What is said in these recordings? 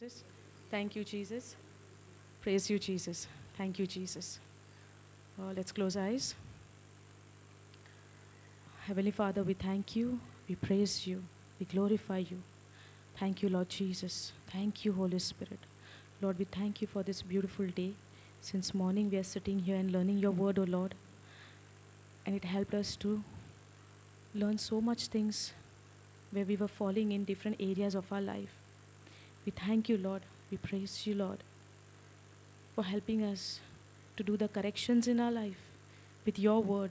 Jesus. Thank you, Jesus. Praise you, Jesus. Thank you, Jesus. Let's close our eyes. Heavenly Father, we thank you, we praise you, we glorify you. Thank you, Lord Jesus. Thank you, Holy Spirit. Lord, we thank you for this beautiful day. Since morning we are sitting here and learning your word, O Lord. And it helped us to learn so much things where we were falling in different areas of our life. We thank you, Lord. We praise you, Lord, for helping us to do the corrections in our life with your word.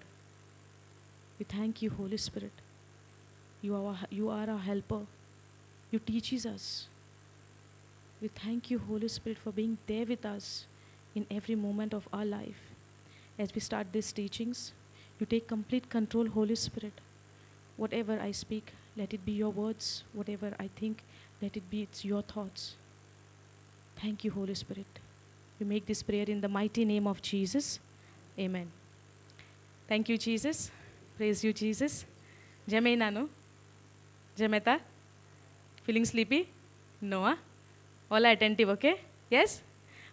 We thank you, Holy Spirit. You are our helper. You teaches us. We thank you, Holy Spirit, for being there with us in every moment of our life. As we start these teachings, you take complete control, Holy Spirit. Whatever I speak, let it be your words. Whatever I think, let it be your thoughts. Thank you, Holy Spirit. We make this prayer in the mighty name of Jesus. Amen. Thank you, Jesus. Praise you, Jesus. Jame nanu? Jameta? Feeling sleepy? No? All attentive, okay? Yes?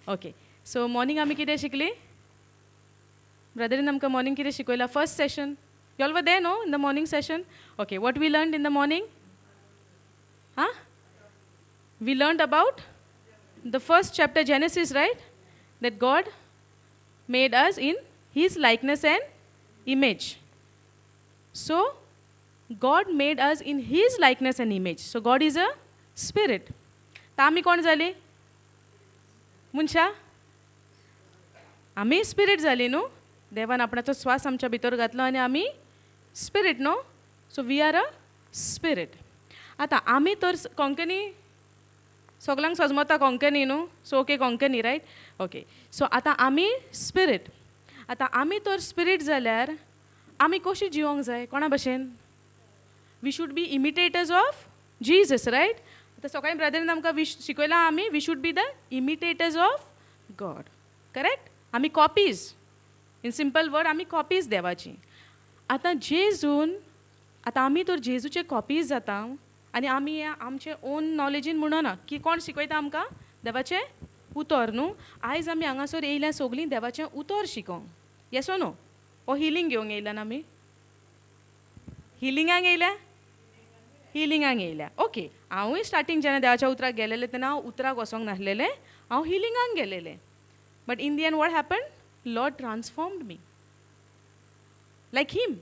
Okay. So morning आम्ही कितें शिकली? Brother आमकां morning कितें शिकयला? First session. You all were there, no? In the morning session? Okay. What we learned in the morning? Huh? We learned about the first chapter, Genesis, right? That God made us in His likeness and image. So, God made us in His likeness and image. So, God is a spirit. तर आम्ही कोण झाली? मनशा? आम्ही spirit झाली न्हू? देवान आपणाचो श्वास आमच्या भितर घातलो आनी आम्ही स्पिरिट न्हू? So we are a spirit. आतां आमी तर कोंकणी सगळ्यांक सजमता कोंकणी न्हू? So okay Konkani right? Okay. So आतां आमी स्पिरिट. आतां आमी तर स्पिरिट जाल्यार आमी कशी जिवंक जाय? कोणा भशेन? We should be imitators of Jesus, right? आतां सकाळी ब्रदरीन आमकां शिकयलां आमी we should be the imitators of God. Correct? आमी कॉपीज. इन सिंपल वर्ड आमी कॉपीज देवाची. आतां जेजून आतां आमी तर जेजूचे कॉपीज जाता आनी आमी आमचे ओन नॉलेजीन म्हणना की कोण शिकयता आमकां? देवाचें उतर न्हू? आयज आमी हांगासर येयल्या सगळीं देवाचें उतर शिकोंक. येस ओ नो? ओ हिलींग घेवंक येयल्यान आमी? हिलिंगाक येयल्या? हिलिंगाक येयल्या. ओके. हांवूय स्टार्टींग जेन्ना देवाच्या उतराक गेलेलें तेन्ना हांव उतराक वचोंक नासलेलें, हांव हिलिंगाक गेलेलें. But in the end what happen? Lord transformed me like him.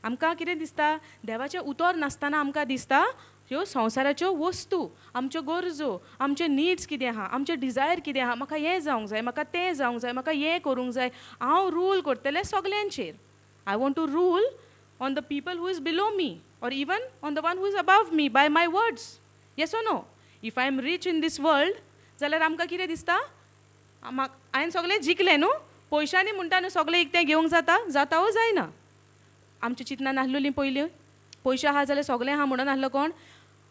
आमकां कितें दिसता? देवाचें उतर नासतना आमकां दिसता ह्यो संवसाराच्यो वस्तू, आमच्यो गरजो, आमचे निड्स कितें आहा, आमचे डिजायर कितें आहा, म्हाका हें जावंक जाय, म्हाका तें जावंक जाय, म्हाका हें करूंक जाय, हांव रूल करतलें सगल्यांचेर. I want to rule on the people who is below me or even on the one who is above me by my words. Yes or no? If I am rich in this world, जाल्यार आमकां कितें दिसता? हांवें सगळें जिखलें न्हू? पयशांनी म्हणटा न्हू सगळें एकटें घेवंक जाता? जाता वो जायना? आमच्या चिंतनान नासलोलीं पयलीं पयशे आहा जाल्यार सगळें आहा म्हणून नासलो कोण?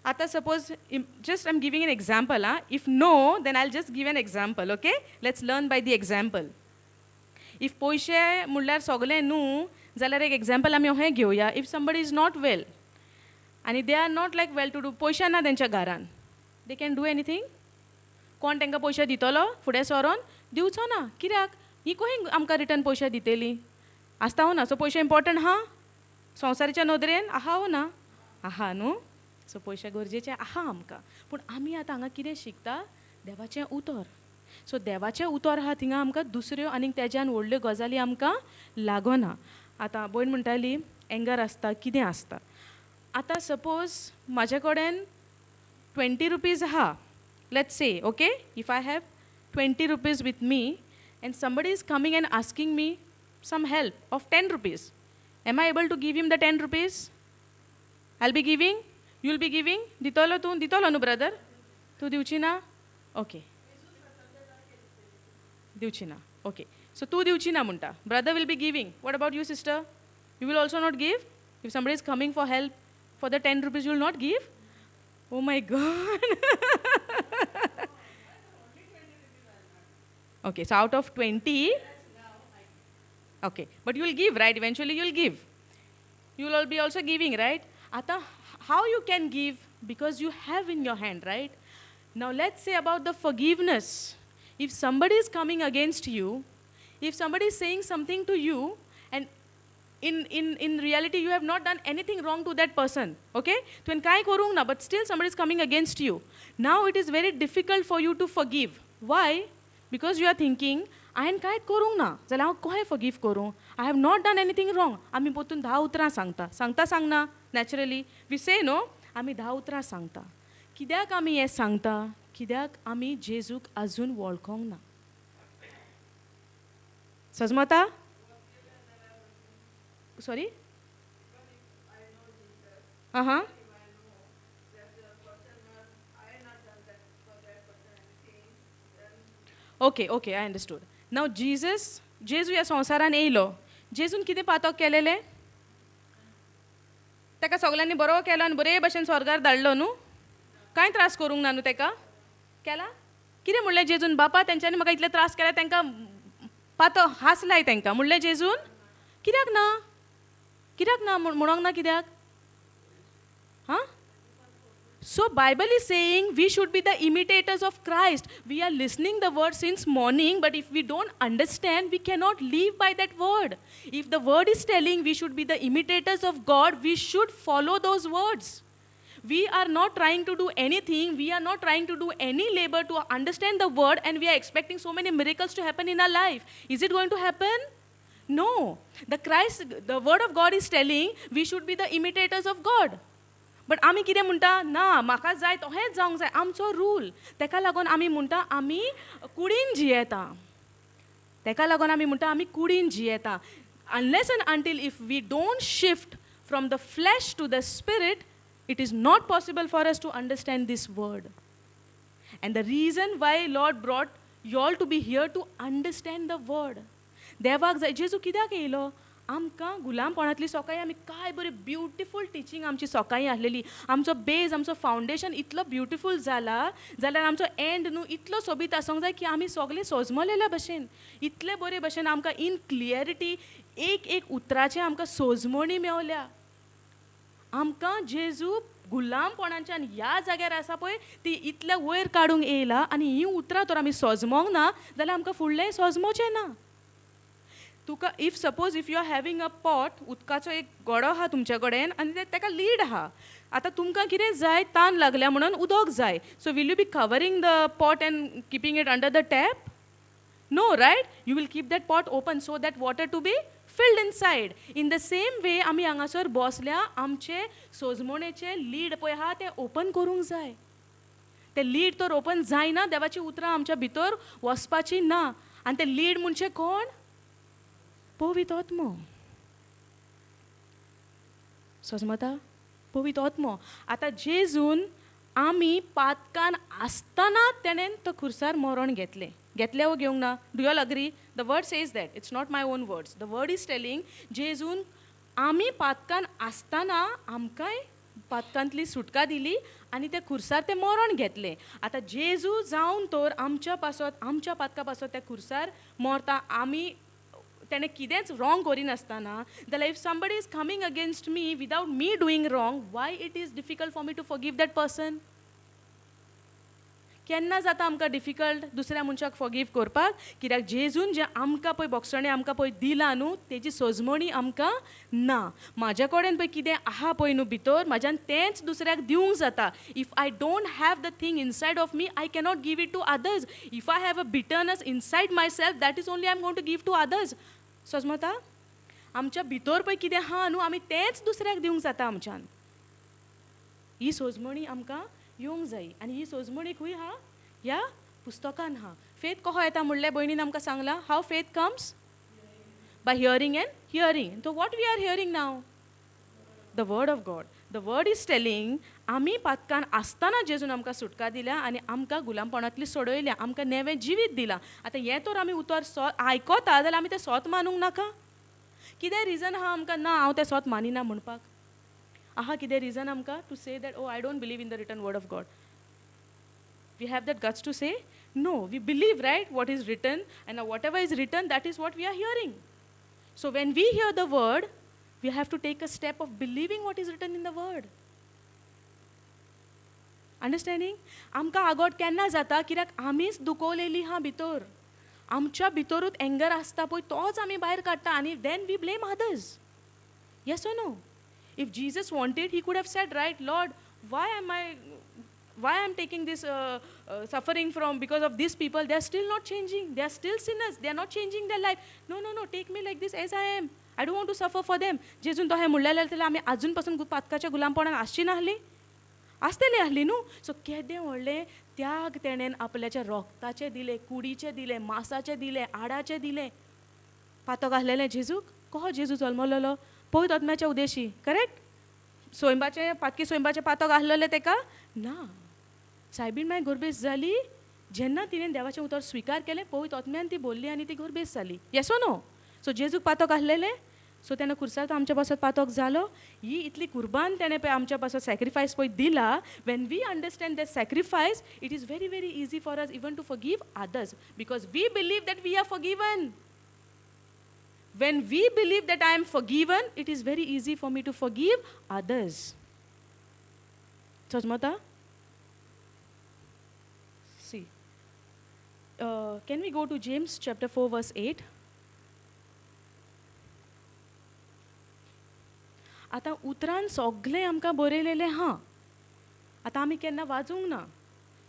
आतां suppose just I am giving an example. If no then I just give an example. Okay? Let's learn by the example. If पयशे म्हणल्यार सगळें न्हू जाल्यार एक एग्जाम्पल आमी अहें घेवया. If somebody is not well आनी they are not like well to do, पयशे ना तेंच्या घरान, दे कॅन डू एनीथींग? कोण तांकां पयशे दितलो फुडें सरोन? दिवचो ना. कित्याक? ही खंय आमकां रिटर्न पयशे दितली? आसता हो ना? सो पयशे इम्पॉर्टंट आहा? संवसाराच्या नदरेन आहा हो ना? आहा न्हू? सो पयशे गरजेचे आहा आमकां. पूण आमी आतां हांगा कितें शिकता? देवाचें उतर. सो देवाचें उतर आहा थिंगा आमकां दुसऱ्यो आनीक तेज्यान व्हडल्यो गजाली आमकां लागना. आतां भयण म्हणटाली एंगर आसता, कितें आसता. आतां सपोज म्हाजे कडेन 20 रुपीज आहा, let's say, okay? If I have 20 rupees with me and somebody is coming and asking me some help of 10 rupees, am I able to give him the 10 rupees? I will be giving? You will be giving? दितलो तूं? दितलो न्हू brother? तूं दिवची ना? Okay. दिवची ना. Okay. सो तूं दिवची ना म्हणटा. Brother will be giving. What about you sister? You will also not give? If somebody is coming for help for the 10 rupees, you will not give? Oh my God. Okay, so out of 20, okay, but you will give, right? Eventually you will give. You will all be also giving, right? Ata, how you can give? Because you have in your hand, right? Now let's say about the forgiveness. If somebody is coming against you, if somebody is saying something to you, and in reality you have not done anything wrong to that person, okay? Tuen kai korung na, but still somebody is coming against you. Now it is very difficult for you to forgive. Why? Because you are thinking, हांवें कांयच करूंक ना जाल्यार हांव कशें forgive करूं. I have not done anything wrong. आमी पोतून 10 उतरां सांगना नॅचरली वी से नो आमी 10 उतरां सांगता. कित्याक आमी हें सांगता? कित्याक आमी जेजूक आजून वळखोंक ना. सजमता? सॉरी? हां. Okay I understood. Now Jezu ह्या संवसारान येयलो. जेजून कितें पातक केलेलें? ताका सगल्यांनी बरो केलो आनी बरे भशेन स्वर्गार धाडलो न्हू. कांय त्रास करूंक ना न्हू ताका. केला? कितें म्हणलें जेजून? बापा तेंच्यांनी म्हाका इतले त्रास केले तांकां पातो हांसलाय तांकां म्हणलें जेजून. कित्याक ना म्हणोंक ना कित्याक? हां? So Bible is saying we should be the imitators of Christ. We are listening the word since morning, but if we don't understand, we cannot live by that word. If the word is telling we should be the imitators of God, we should follow those words. We are not trying to do anything. We are not trying to do any labor to understand the word, and we are expecting so many miracles to happen in our life. Is it going to happen? No. The word of God is telling we should be the imitators of God. But आमी कितें म्हणटा? ना म्हाका जाय तोहेंच जावंक जाय आमचो rule. तेका लागून आमी म्हणटा आमी कुडीन जियेता. तेका लागून आमी म्हणटा आमी कुडीन जियेता. Unless and until if we don't shift from the flesh to the spirit, it is not possible for us to understand this word. And the reason why Lord brought you all to be here to understand the word. देवाक जाय. जेजू कित्याक येयलो? आमकां गुलामपणांतली सकाळी आमी काय बरी beautiful teaching आमची सकाळी आसलेली. आमचो बेज आमचो फावंडेशन इतलो ब्युटिफूल जाला जाल्यार आमचो एंड न्हू इतलो सोबीत आसूंक जाय की आमी सगळे सोजमलेल्या भशेन इतले बरे भशेन आमकां इन क्लियरिटी एक उतराचे आमकां सोजमणी मेवल्या. आमकां जेजू गुलामपणाच्यान ह्या जाग्यार आसा पळय ती इतल्या वयर काडूंक येयला आनी ही उतरां तर आमी सोजमोंक ना जाल्यार आमकां फुडलेंय सोजमोचें ना. तुका if you are having a pot, उदकाचो एक गडो आहा तुमचे कडेन आनी ताका लीड आहा. आतां तुमकां कितें जाय? तान लागल्या म्हणून उदक जाय. So will you be covering the pot and keeping it under the tap? No, right? You will keep that pot open so that water to be filled inside. In the same way आमी हांगासर बसल्या आमचे सोजमणेचे lead पळय आहा तें open करूंक जाय. तें लीड तर ओपन जायना. देवाची उतरां आमच्या भितर वचपाची ना. आनी तें लीड म्हणजे कोण? पवित्र आत्मो. समजता? पवित्र आत्मो. आतां जेजून आमी पातकान आसतना तेणेन तो खुर्सार मरण घेतले वो घेवंक ना? Do you all agree? The word says that. It's not my own words. The word is telling जेजून आमी पातकान आसतना आमकांय पातकांतली सुटका दिली आनी ते खुर्सार ते मरण घेतले. आतां जेजू जावन तर आमच्या पातका पासत ते खुर्सार मरता. आमी तेणें कितेंच रॉंग करिनासतना जाल्यार if somebody is coming against me without me doing wrong, why it is difficult for me to forgive that person? केन्ना जाता आमकां डिफिकल्ट दुसऱ्या मनशाक फॉरगिव करपाक? कित्याक जेजून जें आमकां पळय बोगसणें आमकां पळय दिलां न्हू तेजी सोजमणी आमकां ना. म्हाज्या कडेन पळय कितें आहा पळय न्हू भितर म्हाज्यान तेंच दुसऱ्याक दिवंक जाता. If I don't have the thing inside of me I cannot give it to others. If I have a bitterness inside myself that is only I am going to give to others. समजता? आमच्या भितर पळय कितें आहा न्हू आमी तेंच दुसऱ्याक दिवंक जाता आमच्यान. ही सोजमणी आमकां येवंक जायी आनी ही सोजमणी खंय आहा? ह्या पुस्तकान आहा. फेथ कहो येता म्हणलें भयणीन आमकां सांगलां. How faith comes? By hearing and hearing. So what we are hearing now? The word of God. The word is telling आमी पातकान आसतना जेजून आमकां सुटका दिल्या आनी आमकां गुलामपणांतली सोडयल्या. आमकां नेवें जिवीत दिलां. आतां हें तर आमी उतर आयकता जाल्यार आमी तें सोत मानूंक नाका. कितें रिजन आहा आमकां ना हांव तें सोत मानिना म्हणपाक? आहा कितें रिजन आमकां to say that oh I don't believe in the written word of God? We have that guts to say no. We believe, right, what is written, and whatever is written, that is what we are hearing. So when we hear the word, we have to take a step of believing what is written in the word. Understanding? आमकां आगोट केन्ना जाता कित्याक आमीच दुखोवलेली हा भितर. आमच्या भितरूच anger आसता पळय तोच आमी भायर काडटा आनी then we blame others. Yes or no? If Jesus wanted he could have said right lord why I'm taking this suffering from because of these people. They are still not changing. They are still sinners. They are not changing their life. No, take me like this as I am. I don't want to suffer for them. जेजून तो हे म्हणलेले जाल्यार आमी आजून पासून पातकाच्या गुलामपणान आसची नासली? आसतली आहली न्हू. सो केदें व्हडलें त्याग तेणेन आपल्याच्या रोगताचे दिले, कुडीचे दिले, मांसाचे दिले, आडाचे दिले. पातक आहलेलें जेजूक? कहो जेजू जल्मलोलो? पळयत आत्म्याच्या उदेशी, करेक्ट? सोयंबाचे पातकी सोयंबाचे पातक आहलेले तेका? ना. सायबीण मागीर घोरबेस जाली जेन्ना तिणें देवाचें उतर स्विकार केलें, पळयत आत्म्यान ती बोल्ली आनी ती घोरबेस जाली. Yes or no? सो जेजूक पातक आहलेलें? सो तेन्ना खुर्सार तो आमच्या पासत पातक जालो. ही इतली कुर्बान तेणें पळय आमच्या पासत सॅक्रिफायस पळय दिला. When we understand that sacrifice it is very very easy for us even to forgive others because we believe that we are forgiven. When we believe that I am forgiven, it is very easy for me to forgive others. Chojmata? See. Can we go to James chapter 4 verse 8? आता उतरान सगळें आमकां बरयलेलें हा. आतां आमी केन्ना वाचूंक ना.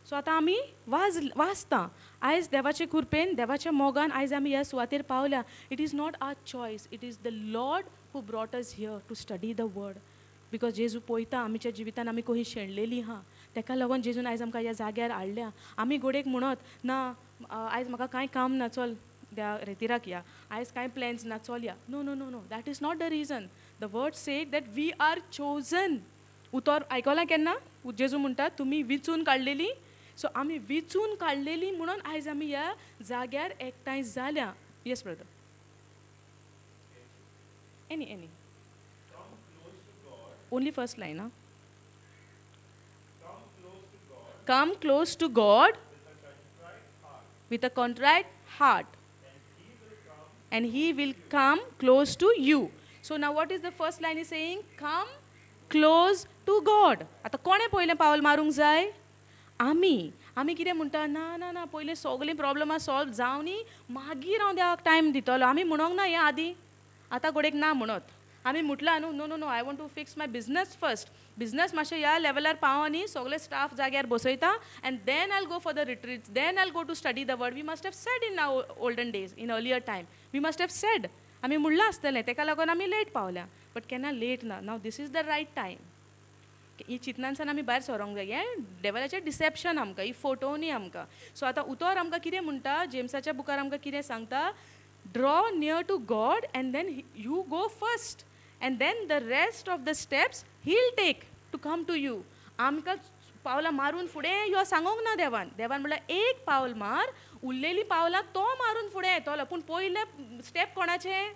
सो आतां आमी वाचता. आयज देवाचे कृपेन देवाच्या मोगान आयज आमी ह्या सुवातेर पावल्या. It is not our choice. It is the lord who brought us here to study the word. Because Jezu पळयता आमच्या जिवितान आमी कशी शेणलेली हा. तेका लागून जेजून आयज आमकां ह्या जाग्यार हाडल्या. आमी घोडेक म्हणत ना आयज म्हाका कांय काम ना चल त्या रेतिराक या. आयज कांय प्लॅन्स ना चल या. No that is not the reason. The word said that we are chosen. उतर आयकलां केन्ना? जेजू म्हणटा तुमी विचून काडलेली. सो आमी विचून काडलेली म्हणून आयज आमी ह्या जाग्यार एकठांय जाल्या. Yes brother. Any only first line हा. Come close to God with a contrite heart and he will come close to you. So now what is the first line is saying? Come close to God. आता कोणे पहिले पावल मारूंक जाय? आमी कितें म्हणटा ना पहिले सगळे प्रॉब्लमा सॉल्व जावनी मागीर हांव देवाक टायम दितलो. आमी म्हणोंक ना हें आदी. आतां घोडेक ना म्हणत. आमी म्हटलां न्हू no I want to fix my business first. Business मातशें ह्या लेवलार पावनी सगळे स्टाफ जाग्यार बसयता and then I'll go for the retreats. Then I'll go to study the word. We must have said in olden days in earlier time. We must have said. आमी म्हणलां आसतलें तेका लागून आमी लेट पावल्या. बट केन्ना लेट ना. Now this is the right time. ही चिंतनांसान आमी भायर सरोंक जाय. हें डेवलाचें डिसेप्शन आमकां. ही फोटोनी आमकां. सो आतां उतर आमकां कितें म्हणटा? जेम्साच्या बुकार आमकां कितें सांगता? Draw near to God and then you go first and then the rest of the steps will take to come to you. आमकां पावलां मारून फुडें यो सांगूंक ना देवान. देवान म्हणल्यार एक पावल मार. उरलेलीं पावलां तो मारून फुडें येतलो. पूण पयले स्टेप कोणाचें?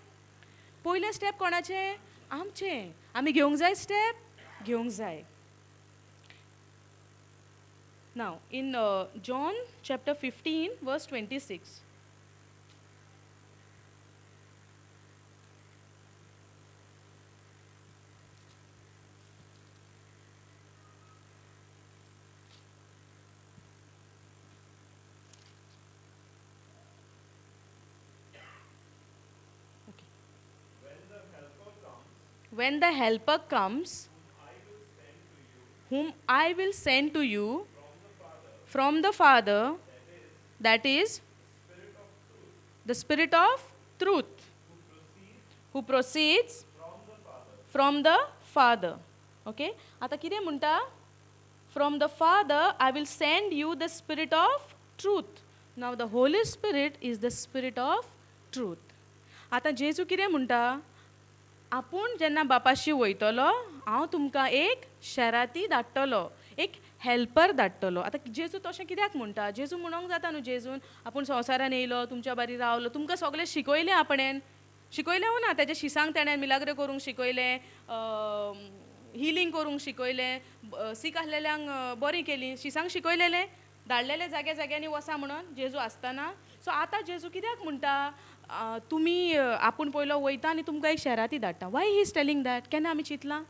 पयले स्टेप कोणाचें? आमचें. आमी घेवंक जाय स्टेप? घेवंक जाय. Now in John chapter 15 verse 26. Okay. When the helper comes, whom I will send to you from the Father, that is the Spirit of truth, who proceeds from the Father. Okay? आता कितें म्हणटा? From the Father I will send you the Spirit of truth. Now the Holy Spirit is the Spirit of truth. आता जेजू कितें म्हणटा? आपूण जेन्ना बापाशी वयतलो हांव तुमकां एक शेराती धाडटलो. एक हेल्पर धाडटलो. आतां जेजू तशें कित्याक म्हणटा? जेजू म्हणूंक जाता न्हू जेजून आपूण संवसारान येयलो तुमच्या बारी रावलो. तुमकां सगळें शिकयलें आपणेन. शिकयलें हो ना? तेजे शिसांक तेणें मिलाग्रे करूंक शिकयलें. हिलींग करूंक शिकयलें. सीक आहलेल्यांक बरी केली. शिसांक शिकयलेलें. धाडलेले जाग्या जाग्यांनी वसा म्हणून जेजू आसतना. सो आतां जेजू कित्याक म्हणटा तुमी आपूण पयलो वयता आनी तुमकां एक शेराती धाडटा. वाय ही इज टेलिंग दॅट? केन्ना आमी चिंतलां?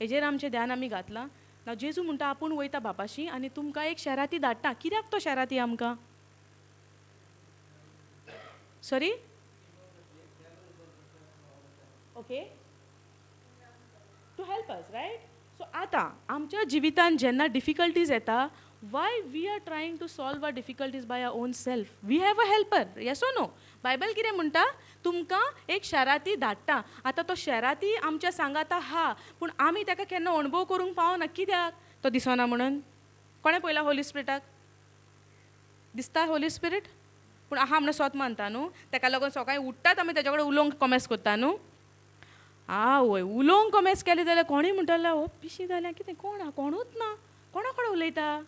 हेजेर आमचें ध्यान आमी घातलां? ना जेजू म्हणटा आपूण वयता बापाशी आनी तुमकां एक शेराती धाडटा. कित्याक तो शेराती आमकां? Sorry? Okay, to help us, right? So आतां आमच्या जिवितान जेन्ना डिफिकल्टीज येता, why we are trying to solve our difficulties by our own self? We have a helper, yes or no? Bible कितें म्हणटा? तुमकां एक शेराती धाडटा. आतां तो शेराती आमच्या सांगाता हा, पूण आमी ताका केन्ना अणभव करूंक पावना. कित्याक? तो दिसना म्हणून. कोणें पळयला होली स्पिरिटाक? दिसता होली स्पिरीट? पूण आहा म्हणून स्वत मानता न्हू. ताका लागून सकाळीं उठटात आमी ताच्या कडेन उलोवंक कॉमेस करता न्हू. आवय, उलोवंक कॉमेस केलें जाल्यार कोणीय म्हणटलें ओ पिशी जाल्यार कितें, कोण आहा? कोणूच ना. कोणा कडेन उलयता?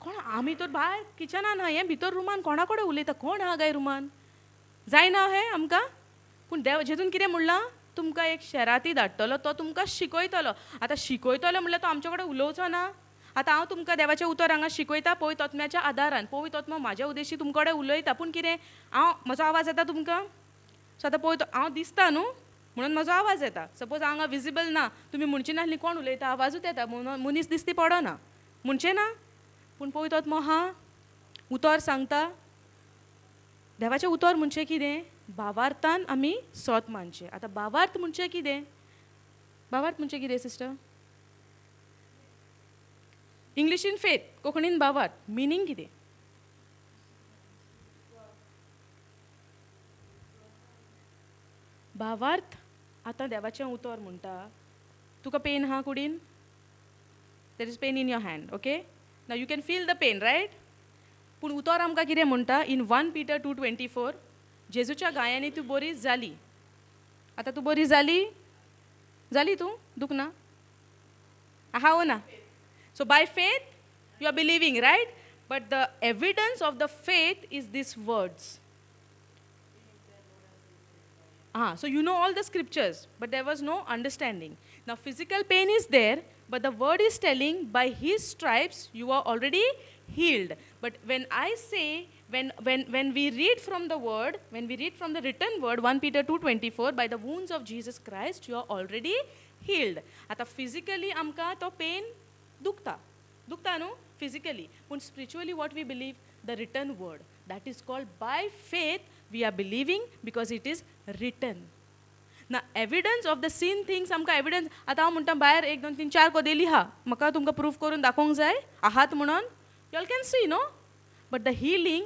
कोण? आमी तर भायर किचनान आहा, हें भितर रुमान कोणा कडेन उलयता? कोण आहा काय रुमान? जायना हें आमकां? पूण देव जेजून कितें म्हणलां? तुमकां एक शेराती धाडटलो, तो तुमकां शिकयतलो. आतां शिकयतलो म्हणल्यार तो आमचे कडेन उलोवचो ना. आतां हांव तुमकां देवाचें उतर हांगा शिकयता पवित्र आत्म्याच्या आदारान. पवित्र आत्मा म्हाज्या उद्देशी तुमचे कडेन उलयता. पूण कितें, म्हजो आवाज येता तुमकां? सो आतां पळयत, हांव दिसता न्हू म्हणून म्हजो आवाज येता. सपोज हांगा विजिबल ना, तुमी म्हणची नासली कोण उलयता, आवाजूच येता, मनीस दिसती पडना, म्हणचें ना. पूण पवित्र आत्मा हा उतर सांगता. देवाचें उतर म्हणचें कितें? भावार्थान आमी सोत मानचें. आतां भावार्थ म्हणचें कितें? भावार्थ म्हणचें कितें सिस्टर? इंग्लिशीन फेथ, कोंकणीन भावार्थ. मिनींग कितें? भावार्थ आतां देवाचें उतर म्हणटा. तुका पेन आहा कुडीन? There is pain in your hand, okay? Now you can feel the pain, right? पूण उतर आमकां कितें म्हणटा? इन 1 Peter 2:24, जेजूच्या गायांनी तूं बरी जाली. आतां तूं बरी जाली? जाली तूं? दुखना? आहा ओ ना? So by faith, you are believing, right? But the evidence of the faith is these words. So you know all the scriptures, but there was no understanding. Now physical pain is there, but the word is telling by his stripes you are already healed. But when I say, when we read from the word, when we read from the written word, 1 Peter 2:24, by the wounds of Jesus Christ, you are already healed. Ata physically amka to pain दुखता न्हू physically. पूण spiritually what we believe? The written word. That is called by faith we are believing because it is written. ना evidence of the seen things आमकां evidence. आतां हांव म्हणटा भायर 1 2 3 4 कोदेली आहा, म्हाका तुमकां प्रूफ करून दाखोवंक जाय आहात म्हणून. You all can see no. But the healing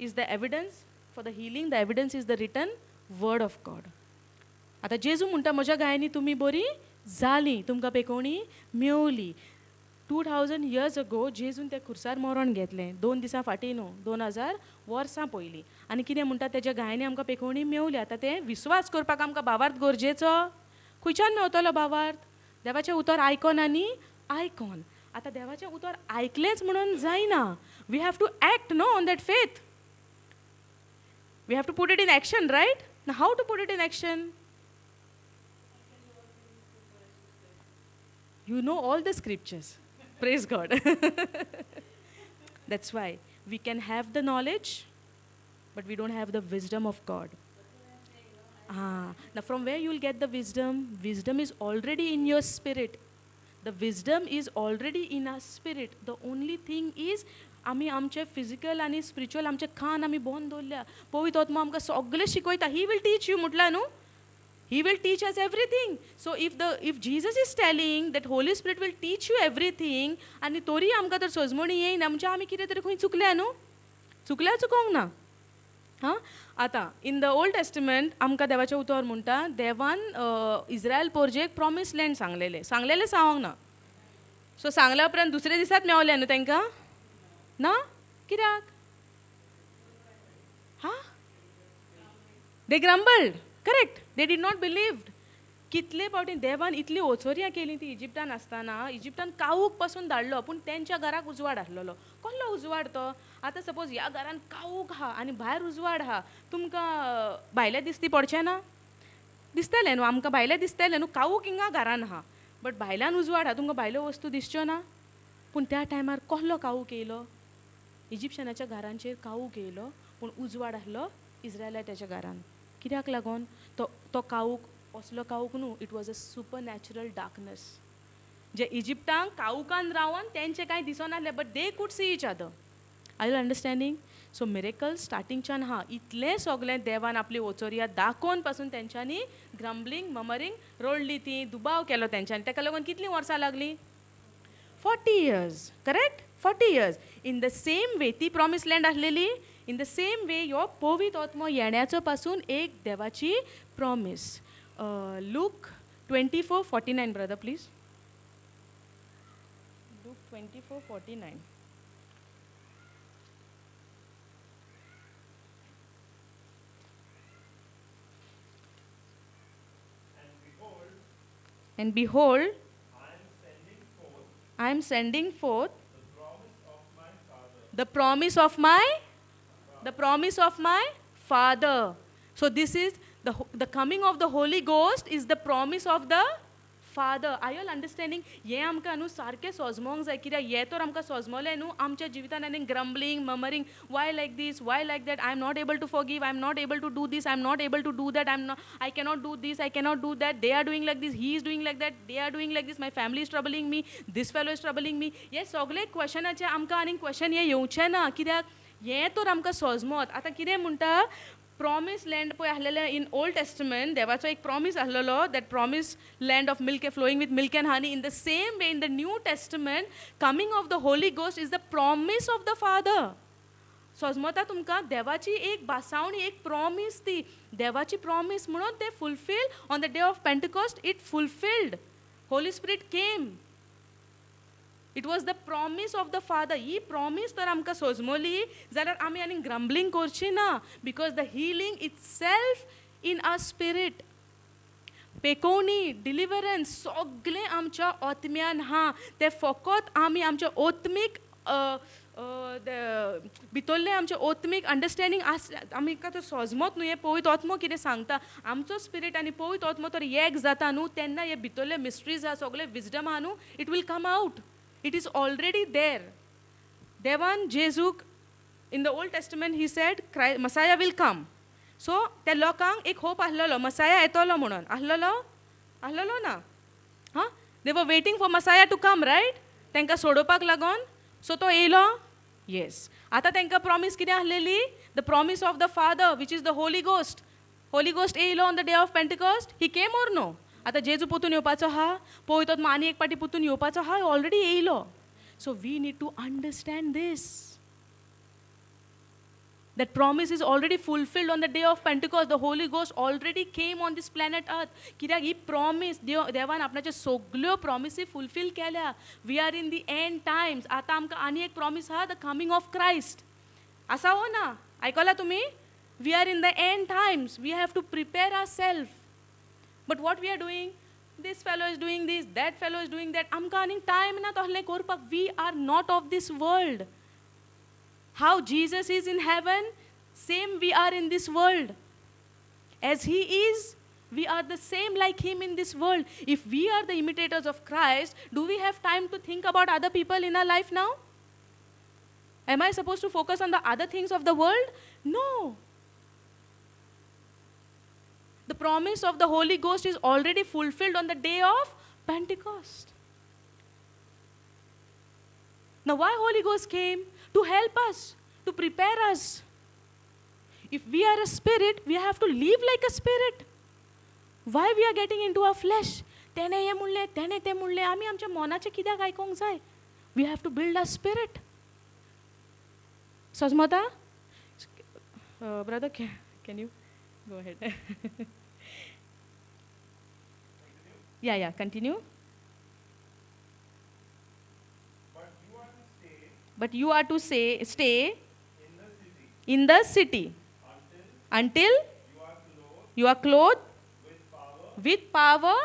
is the evidence. For the healing the evidence is the written word of God. आतां जेजू म्हणटा म्हज्या गायांनी तुमी बरी जाली, तुमकां पेकोवणी मेवली. 2000 years ago जेजून त्या खुर्सार मरण घेतलें. 2 दिसां फाटीं न्हू, 2000 वर्सां पयलीं. आनी कितें म्हणटा? तेज्या गायांनी आमकां पेकोवणी मेवली. आतां तें विश्वास करपाक आमकां भावार्थ गरजेचो. खंयच्यान मेवतलो भावार्थ? देवाचें उतर आयकोन आनी आयकोन. आतां देवाचें उतर आयकलेंच म्हणून जायना. We have to act no on that faith. We have to put it in action, right? ना how to put it in action? You know all the scriptures. Praise God. That's why we can have the knowledge, but we don't have the wisdom of God. Now from where you will get the wisdom? Wisdom is already in your spirit. The wisdom is already in our spirit. The only thing is आमी आमचे physical आनी spiritual आमचे कान आमी बंद दवरल्या. पवित्र आत्मा आमकां सगळें शिकयता. ही विल टीच यू म्हटलां न्हू. He will teach us everything. So if Jesus is telling that Holy Spirit will teach you everything, आनी तोरी आमकां तर सोजमणी येयना म्हणजे आमी कितें तरी खंय चुकल्या न्हू. चुकोंक ना. आतां इन द ओल्ड टेस्टमेंट आमकां देवाचें उतर म्हणटा देवान इस्रायल पोरजेक प्रॉमीस लँड सांगलेलें सांगोंक ना. सो सांगल्या उपरांत दुसरे दिसात मेवलें न्हू तांकां ना. कित्याक? They grumbled. Correct. They did not believed. कितले फावटी देवान इतली ओचोऱ्यां केली ती इजिप्टान आसतना. इजिप्टान कावूक पासून धाडलो पूण तेंच्या घराक उजवाड आसलेलो. कसलो उजवाड तो? आतां सपोज ह्या घरान कावूक आहा आनी भायर उजवाड आहा, तुमकां भायले दिसती पडचें ना? दिसतलें न्हू आमकां भायले दिसतलें न्हू. कावूक हिंगा घरान आहा बट भायल्यान उजवाड आहा, तुमकां भायल्यो वस्तू दिसच्यो ना. पूण त्या टायमार कसलो कावूक येयलो? इजिप्शनाच्या घरांचेर कावूक येयलो पूण उजवाड आसलो इस्रायलाच्या घरान. कित्याक लागून? तो कावूक असलो कावूक न्हू. It was a supernatural darkness. जे इजिप्टांक कावकान रावन तेंचे कांय दिसनासलें but they could see each other. Are you understanding? So miracles स्टार्टिंगच्यान इतलें सगलें देवान आपली ओचोरिया दाखोवन पासून तेंच्यांनी ग्रम्बलींग ममरींग रोडली ती दुबाव केलो तेंच्यांनी. ताका लागून कितलीं वर्सां लागलीं? 40 years. Correct? 40 years. In the same वे ती प्रॉमिस लँड आसलेली. इन द सेम वे ह्यो पवित्र आत्मो येण्याचो पासून एक देवाची promise. Look 24:49 brother please. Look 24:49. And behold, I am sending forth the promise of my Father. So this is the coming of the Holy Ghost is the promise of the Father. Are you all understanding? ये आमकां न्हू सारकें सोजमोंक जाय कित्याक ये तर आमकां सोजमोलें न्हू आमच्या जिवितान आनी ग्रम्बलींग ममरींग why like this, why like that, I am not able to forgive, I am not able to do this, I am not able to do that, I cannot do this, I cannot do that, they are doing like this, he is doing like that, they are doing like this, my family is troubling me, this fellow is troubling me. हे सगळे क्वेश्चनाचे आमकां आनी question हे येवचे ना कित्याक हे तर आमकां सोजमोत. आतां कितें म्हणटा प्रॉमिस लँड पळय आसलेलें इन ओल्ड टेस्टमेंट देवाचो एक प्रॉमिस आसलेलो that promise land of milk flowing with milk and honey. In the same way in the New Testament coming of the Holy Ghost is the promise of the Father. सोजमोता तुमकां देवाची एक बासावणी एक promise ती देवाची promise म्हणून ते fulfil on the day of Pentecost. It fulfilled. Holy Spirit came. It was the promise of the Father. ही प्रॉमिस तर आमकां सोजमोली जाल्यार आमी आनी ग्रम्बलींग करची ना because the healing itself in our spirit. पेकोवणी डिलिव्हरन्स सगळें आमच्या ओतम्यान ते फकत आमी आमच्या ओतमीक भितरले आमचे ओतमीक अंडरस्टँडींग आमी तो सोजमोत न्हू हे पवित्र आत्मो कितें सांगता आमचो स्पिरीट आनी पवित्र आत्मो तर एक जाता न्हू तेन्ना हे भितरले मिस्ट्रीज सगळे विजडम न्हू it will come out. It is already there. Devan Jezuk in the Old Testament he said Messiah will come. So त्या लोकांक एक होप आसलेलो Messiah येतलो म्हणून आसलेलो ना. They were waiting for Messiah to come, right? तांकां सोडोवपाक लागोन. So तो येयलो. Yes. आतां तांकां प्रॉमिस कितें आसलेली? The promise of the Father which is the Holy Ghost. Holy Ghost येयलो on the day of Pentecost. He came or no? आतां जेजू पोतून येवपाचो पळयतो आनी एक पाटी पोतून येवपाचो ऑलरेडी येयलो. So we need to understand this that promise is already fulfilled on the day of Pentecost. The Holy Ghost already came on this planet earth. कित्याक ही promise देवान आपणाच्यो सगळ्यो प्रॉमिसी फुलफील केल्या. We are in the end times. आतां आमकां आनी एक promise the coming of Christ. आसा हो ना? आयकला तुमी? We are in the end times. We have to prepare our self. But what we are doing, this fellow is doing this, that fellow is doing that. आमकां आनीक time ना तसलें करपाक. We are not of this world. How Jesus is in heaven, same we are in this world. As he is, we are the same like him in this world. If we are the imitators of Christ, do we have time to think about other people in our life now? Am I supposed to focus on the other things of the world? No. The promise of the Holy Ghost is already fulfilled on the day of Pentecost. Now why Holy Ghost came? To help us, to prepare us. If we are a spirit, we have to live like a spirit. Why we are getting into our flesh? तेणे हे म्हणलें, तेणे ते म्हणलें. आमी आमच्या मनाचें कित्याक आयकोंक जाय? We have to build our spirit. Sazmata? Brother, can you? Go ahead. Yeah, continue. But you are to stay in the city until you are clothed with power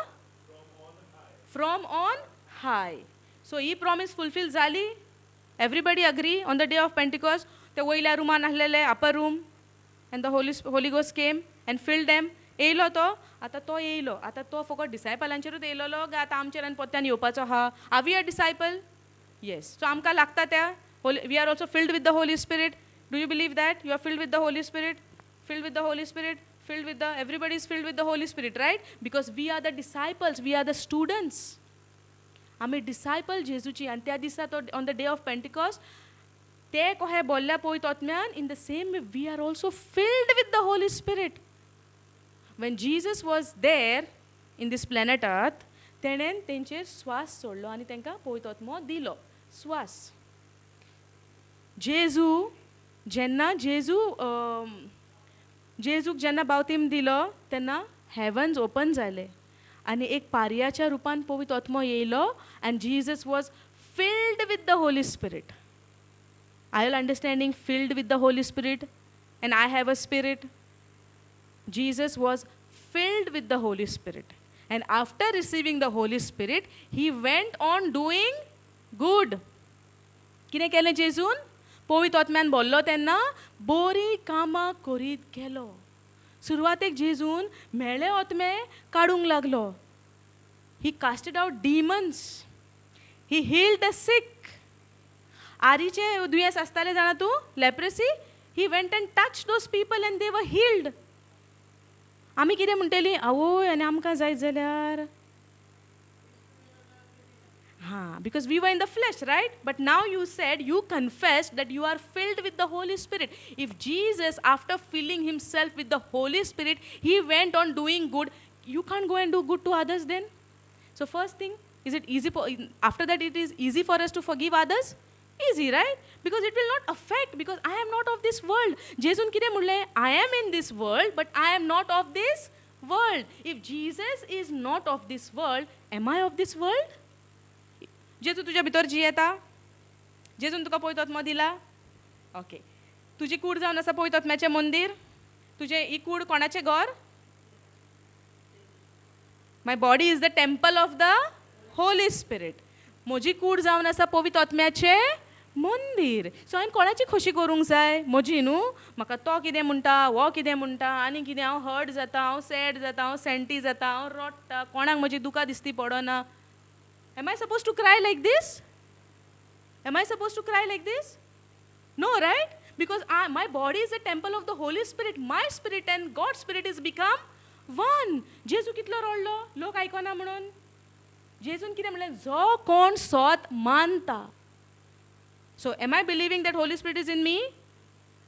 from on high. So he promise fulfill zali. Everybody agree on the day of Pentecost. The वयल्या रूमान आसलेले upper room and the Holy Ghost came and filled them. येयलो तो. आतां तो येयलो. आतां तो फकत डिसायपलांचेरूच येयलोलो काय आतां आमचेर आनी पोत्त्यान येवपाचो are we a disciple? Yes. So आमकां लागता त्या we are also filled with the Holy Spirit. Do you believe that you are filled with the Holy Spirit? Filled with the Holy Spirit. Filled with everybody is filled with the Holy Spirit, right? Because we are the disciples, we are the students. आमी disciple जेजूची आनी त्या दिसा तो on the day of Pentecost ते कहे बोल्ल्या पळयत आत्म्यान in the same way we are also filled with the Holy Spirit. When Jesus was there in this planet earth तेणेन तेंचेर स्वास सोडलो आनी तांकां पळयत आत्मो दिलो स्वास. जेन्ना जेजूक जेन्ना बावतीम दिलो तेन्ना हेवन्स ओपन जाले आनी एक पारयाच्या रुपान पवित्र आत्मो येयलो and Jesus was filled with the Holy Spirit. Are you understanding? Filled with the Holy Spirit and I have a spirit. Jesus was filled with the Holy Spirit. And after receiving the Holy Spirit, he went on doing good. कितें केलें जेजून? पवित्र आत्म्यान बोल्लो तेन्ना बरी कामां करीत गेलो. सुरवातेक जेजून मेळे आत्मे काडूंक लागलो. He casted out demons. He healed the sick. आरीचे दुयेंस आसताले जाणा तूं? Leprosy. He went and touched those people and they were healed. आमी कितें म्हणटलीं आवय आनी आमकां जायत जाल्यार because we were in the flesh, right? But now you said, you confessed that you are filled with the Holy Spirit. If Jesus, after filling himself with the Holy Spirit, he went on doing good, you can't go and do good to others then? So first thing, is it easy after that it is easy for us to forgive others? Easy, right? Because it will not affect, because I am not of this world. जेजून कितें म्हणलें? I am in this world, but I am not of this world. If Jesus is not of this world, am I of this world? जेजू तुज्या भितर जियेता? जेजून तुका पवित्र आत्मा दिला? ओके. तुजी कूड जावन आसा पवित्र आत्म्याचें मंदीर? तुजें ही कूड कोणाचें घर? My body is the temple of the Holy Spirit. म्हजी कूड जावन आसा पवित्र आत्म्याचें मंदीर. सो हांवें कोणाची खोशी करूंक जाय? म्हजी न्हू. म्हाका तो कितें म्हणटा, वो कितें म्हणटा, आनी कितें हांव हर्ट जाता, हांव सॅड जाता, हांव सेंटी जाता, हांव रडटा, कोणाक म्हजी दुकां दिसती पडना. Am I supposed to cry like this? Am I supposed to cry like this? No, right? Because my body is a temple of the Holy Spirit. My spirit and God's spirit is become one. जेजू कितलो रडलो लोक आयकना म्हणून. जेजून कितें म्हणलें? जो कोण सोत मानता. So am I believing that Holy Spirit is in me?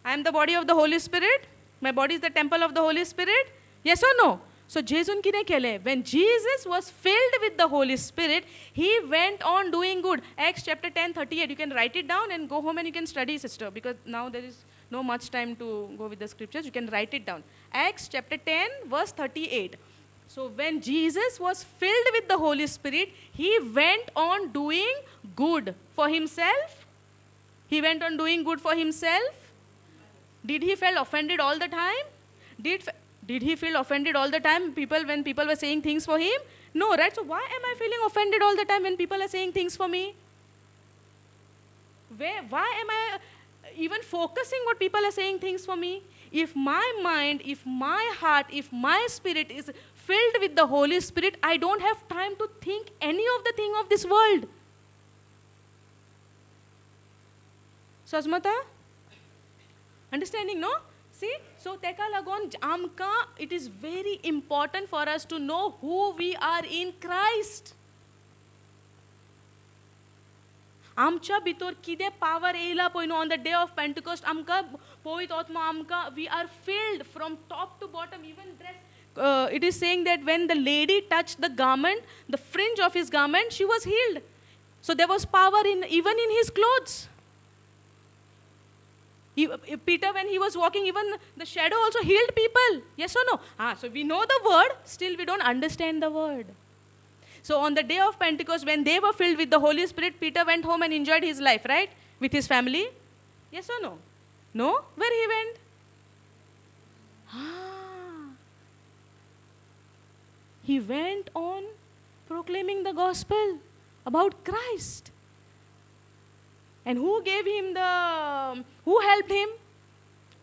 I am the body of the Holy Spirit. My body is the temple of the Holy Spirit. Yes or no? So जेजून कितें केलें? When Jesus was filled with the Holy Spirit, he went on doing good. Acts chapter 10:38. You can write it down and go home and you can study, sister, because now there is no much time to go with the scriptures. You can write it down. Acts chapter 10 verse 38. So when Jesus was filled with the Holy Spirit, he went on doing good for himself. He went on doing good for himself. Did he feel offended all the time? Did he feel offended all the time when people were saying things for him? No, right? So why am I feeling offended all the time when people are saying things for me? Why am I even focusing what people are saying things for me? If my mind, if my heart, if my spirit is filled with the Holy Spirit, I don't have time to think any of the thing of this world. Sazmata? Understanding, no? See? So teka lagon amka, it is very important for us to know who we are in Christ. आमच्या भितर कितें power येयला पळय न्हू on the day of Pentecost आमकां पवित्र आत्मा आमकां we are filled from top to bottom even dress it is saying that when the lady touched the garment, the fringe of his garment, she was healed. So there was power even in his clothes. Peter, when he was walking, even the shadow also healed people. Yes or no? So we know the word, still we don't understand the word. So on the day of Pentecost, when they were filled with the Holy Spirit, Peter went home and enjoyed his life, right? With his family. Yes or no? No? Where he went? He went on proclaiming the gospel about Christ. And who helped him?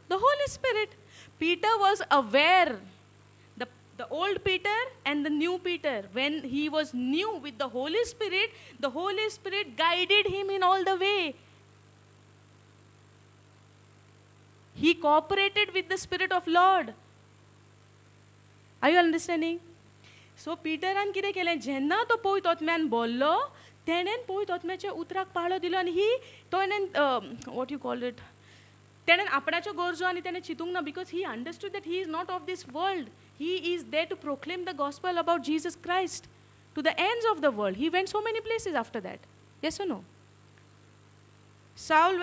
The Holy Spirit. Peter was aware, the old Peter and the new Peter, when he was new with the Holy Spirit guided him in all the way. He cooperated with the Spirit of Lord. Are you understanding? So Peter कितें केलें? जेन्ना तो पवित्र आत्म्यान बोल्लो तेणेन पळयत आत्म्याच्या उतराक पाळो दिलो आनी तो वॉट यू कॉल इट, तेणेन आपणाच्यो गरजो आनी तेणें चिंतूंक ना, because he understood that he is not of this world. He is there to proclaim the gospel about Jesus Christ to the ends of the world. He went so many places after that. Yes or no? Saul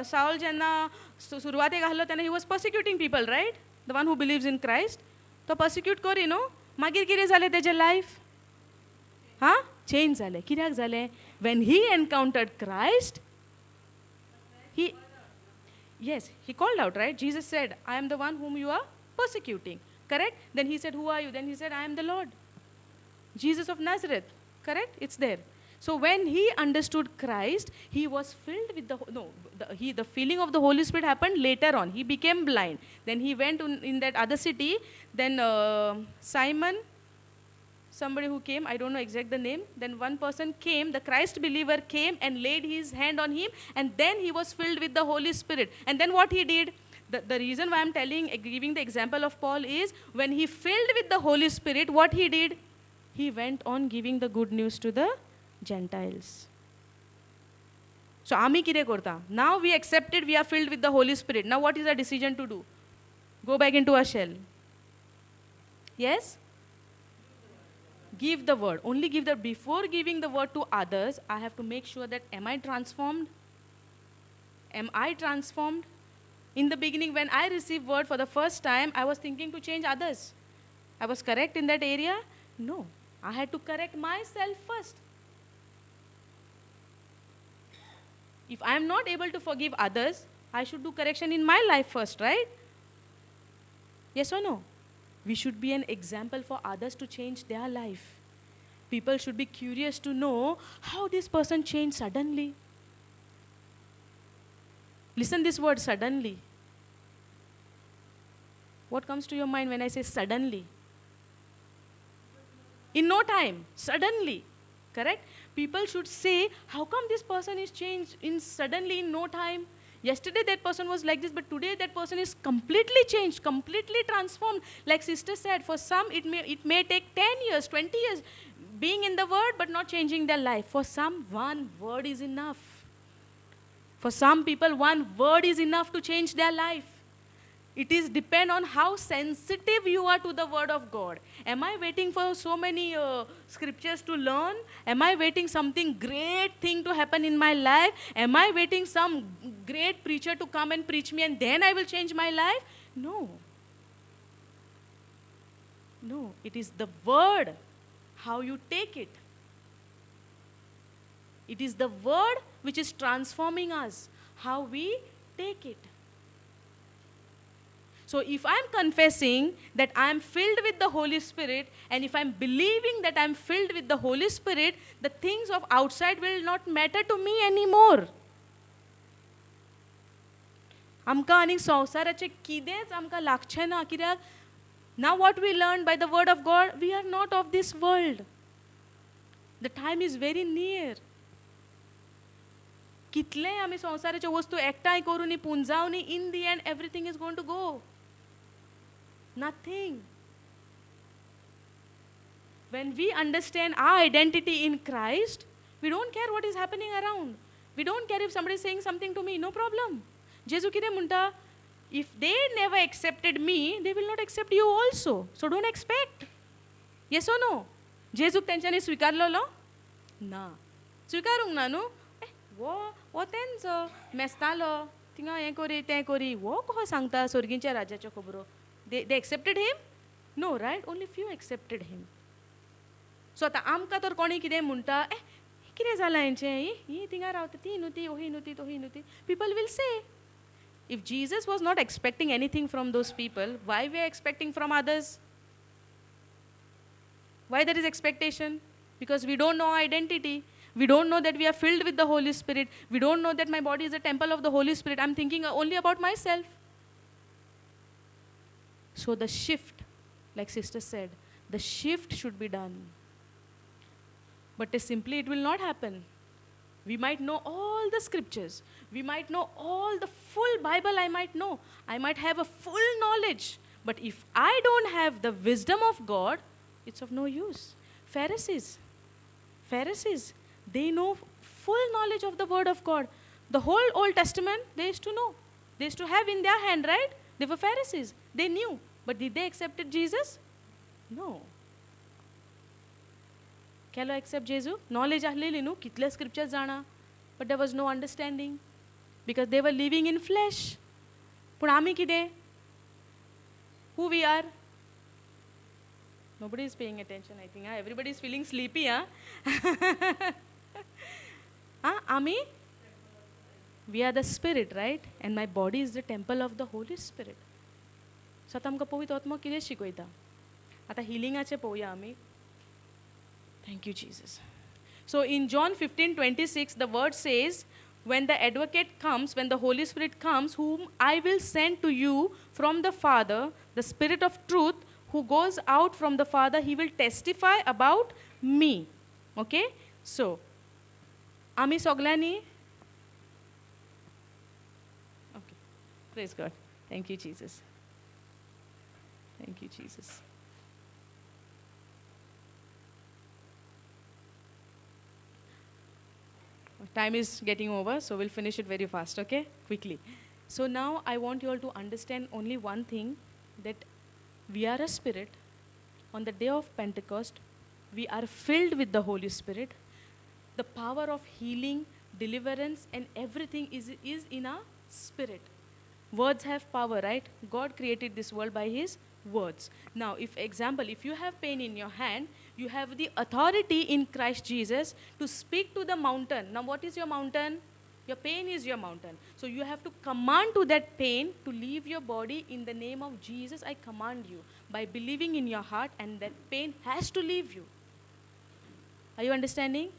Saul जेन्ना सुरवातेक आहलो तेन्ना he was persecuting people, right? The one who believes in Christ. तो पर्सिक्यूट करी न्हू. मागीर कितें जालें तेजें लायफ? चेंज जालें. कित्याक जालें? When he encountered Christ, he called out, right? Jesus said, I am the one whom you are persecuting. Correct? Then he said, who are you? Then he said, I am the Lord, Jesus of Nazareth. Correct? It's there. So when he understood Christ, he was filled with the feeling of the Holy Spirit happened later on. He became blind. Then he went in that other city. Then Simon, somebody who came, I don't know exact the name, then one person came, the Christ believer came and laid his hand on him, and then he was filled with the Holy Spirit. And then what he did, the reason why I'm giving the example of Paul is, when he filled with the Holy Spirit, what he did, he went on giving the good news to the Gentiles. So आमी कितें करता? Now we accepted, we are filled with the Holy Spirit. Now what is our decision to do? Go back into our shell. Yes? Give the word. Only give the. Before giving the word to others, I have to make sure that am I transformed? Am I transformed? In the beginning, when I received word for the first time, I was thinking to change others. I was correct in that area? No. I had to correct myself first. If I am not able to forgive others, I should do correction in my life first, right? Yes or no? We should be an example for others to change their life. People should be curious to know how this person changed suddenly. Listen this word, suddenly. What comes to your mind when I say suddenly? In no time, suddenly. Correct? People should say, how come this person is changed suddenly in no time? Yesterday that person was like this, but today that person is completely changed, completely transformed. Like sister said, for some it may take 10 years, 20 years being in the word but not changing their life. For some, one word is enough. For some people, one word is enough to change their life. It is depend on how sensitive you are to the word of God. Am I waiting for so many scriptures to learn? Am I waiting something great thing to happen in my life? Am I waiting some great preacher to come and preach me and then I will change my life? No. No, it is the word, how you take it. It is the word which is transforming us, how we take it. So if I'm confessing that I'm filled with the Holy Spirit, and if I'm believing that I'm filled with the Holy Spirit, the things of outside will not matter to me anymore. आमकां आनी संवसाराचें कितेंच आमकां लागचें ना. कित्याक now what we learned by the word of God, we are not of this world. The time is very near. कितलेंय आमी संवसाराच्यो वस्तू एकठांय करून पुंजावनी, in the end everything is going to go. Nothing. When we understand our identity in Christ, we don't care what is happening around. We don't care if somebody is saying something to me, no problem. Jesu कितें म्हणटा, if they never accepted me, they will not accept you also. So don't expect. Yes or no? जेजूक तेंच्यांनी स्वीकारलेलो ना. स्वीकारूंक ना न्हू. वो तेंचो मेस्तालो थिंगा हें कोरी तें कोरी, वो कहो सांगता स्वर्गीच्या राज्याच्यो खबरो. They accepted him? No, right? Only few accepted him. So आतां आमकां तर कोणी कितें म्हणटा, कितें जालां हेंचें, ही थिंगा रावता, ती न्हू ती, ओही न्हू ती, तोही न्हू ती. People will say. If Jesus was not expecting anything from those people, why we are expecting from others? Why there is expectation? Because we don't know our identity. We don't know that we are filled with the Holy Spirit. We don't know that my body is a temple of the Holy Spirit. I'm thinking only about myself. So the shift, like sister said, the shift should be done. But simply it will not happen. We might know all the scriptures. We might know all the full Bible I might know. I might have a full knowledge. But if I don't have the wisdom of God, it's of no use. Pharisees Pharisees, they know full knowledge of the word of God. The whole Old Testament, they used to know. They used to have in their hand, right? They were Pharisees. They knew. But did they accept Jesus? No. Kello accept Jesus? Knowledge ahleली न्हू, कितले scriptures जाणा. But there was no understanding. Because they were living in flesh. पूण आमी कितें? Who we are? Nobody is paying attention, I think. Everybody is feeling sleepy. Ami? We are the spirit, right? And my body is the temple of the Holy Spirit. So आता आमकां पवित्र आत्मा कितें शिकयता? आता हिलिंगाचें पळोवया आमी. Thank you, Jesus. So in John 15:26, the word says, when the advocate comes, when the Holy Spirit comes, whom I will send to you from the Father, the Spirit of truth, who goes out from the Father, he will testify about me. Okay? So, आमी सगळ्यांनी. Okay. Praise God. Thank you, Jesus. Thank you, Jesus. Time is getting over, so we'll finish it very fast, okay? Quickly. So now I want you all to understand only one thing, that we are a spirit. On the day of Pentecost, we are filled with the Holy Spirit. The power of healing, deliverance, and everything is in our spirit. Words have power, right? God created this world by His words. Now, if you have pain in your hand, you have the authority in Christ Jesus to speak to the mountain. Now, what is your mountain? Your pain is your mountain. So you have to command to that pain to leave your body in the name of Jesus. I command you by believing in your heart, and that pain has to leave you. Are you understanding?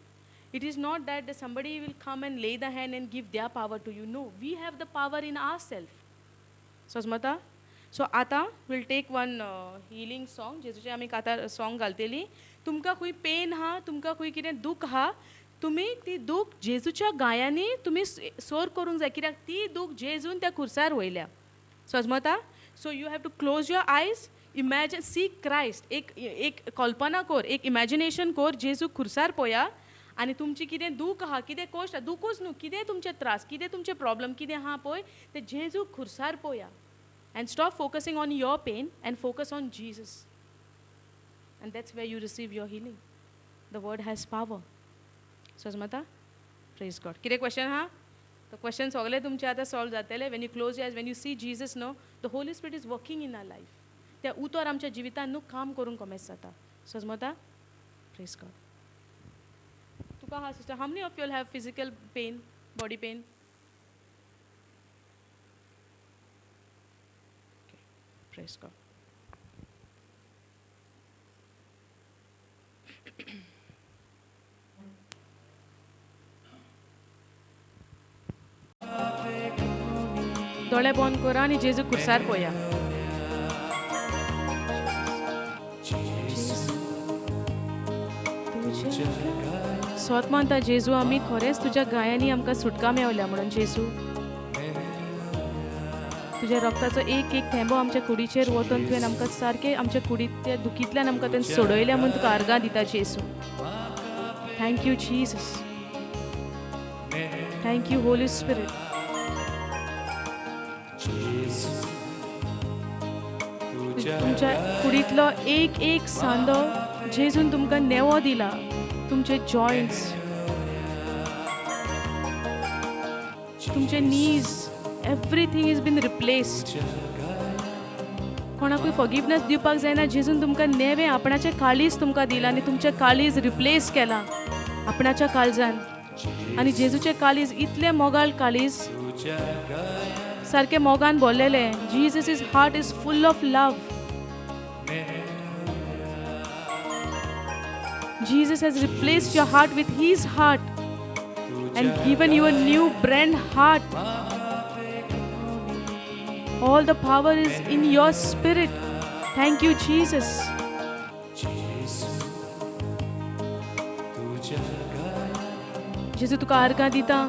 It is not that somebody will come and lay the hand and give their power to you. No, we have the power in ourselves. Sosmata? So आता we'll take one healing song. जेजुचे आमी आतां song घालतली. तुमकां खूय pen हा, तुमकां खूय कितें दूख हा, तुम्ही ती दूख जेजूच्या गायांनी तुम्ही सोर करूंक जाय, कित्याक ती दूख जेजून त्या खुर्सार वयल्या. समजता? So you have to close your eyes, imagine, see Christ. एक कल्पना कर, एक इमॅजिनेशन कर, जेजू खुर्सार पळया, आनी तुमची कितें दूख आहा, कितें कोश्ट आहा, दूखूच न्हू, कितें तुमचे त्रास, कितें तुमचे प्रॉब्लम कितें आहा पळय, ते जेजू खुर्सार पळया. And stop focusing on your pain and focus on Jesus. And that's where you receive your healing. The word has power. Sosmata? Praise God. Kire question ha? The questions sagle tumche ata solve zatele. When you close your eyes, when you see Jesus, no, the Holy Spirit is working in our life. Te utor amcha jivitan nu काम करून कमेस जाता. Sosmata? Praise God. Tuka ha sister, how many of you all have physical pain, body pain? Praise God. दोळे बंद करा आणि जेजू खुर्सार पळया. स्वत मानता जेजू आमी खरेंच तुज्या गायांनी आमकां सुटका मेवल्या म्हणून. जेजू तुझ्या रक्ताचो एक एक थेंबो आमच्या कुडीचेर वतून तुवें आमकां सारकें आमच्या कुडींतल्या दुखींतल्यान आमकां तुवें सोडयल्या म्हणून तुका आर्गां दिता Jezu. Thank you Jesus. Thank you Holy Spirit. तुमच्या कुडींतलो एक एक सांदो जेजून तुमकां नेवो दिला. तुमचे जॉयंट्स, तुमचे नीज, everything has been replaced. कोणाकूय फॉरगिवनेस दिवपाक जायना, जेजून तुमकां नेवें आपणाचें काळीज तुमकां दिलां आनी तुमचें काळीज रिप्लेस केलां आपणाच्या काळजान. आनी जेजूचें काळीज इतलें मोगाळ काळीज, सारकें मोगान भरलेलें. Jesus is heart is full of love. Jesus has replaced your heart with His heart and given you a new brand heart. All the power is in your spirit. Thank you, Jesus. जेजू तुका आर्गां दिता.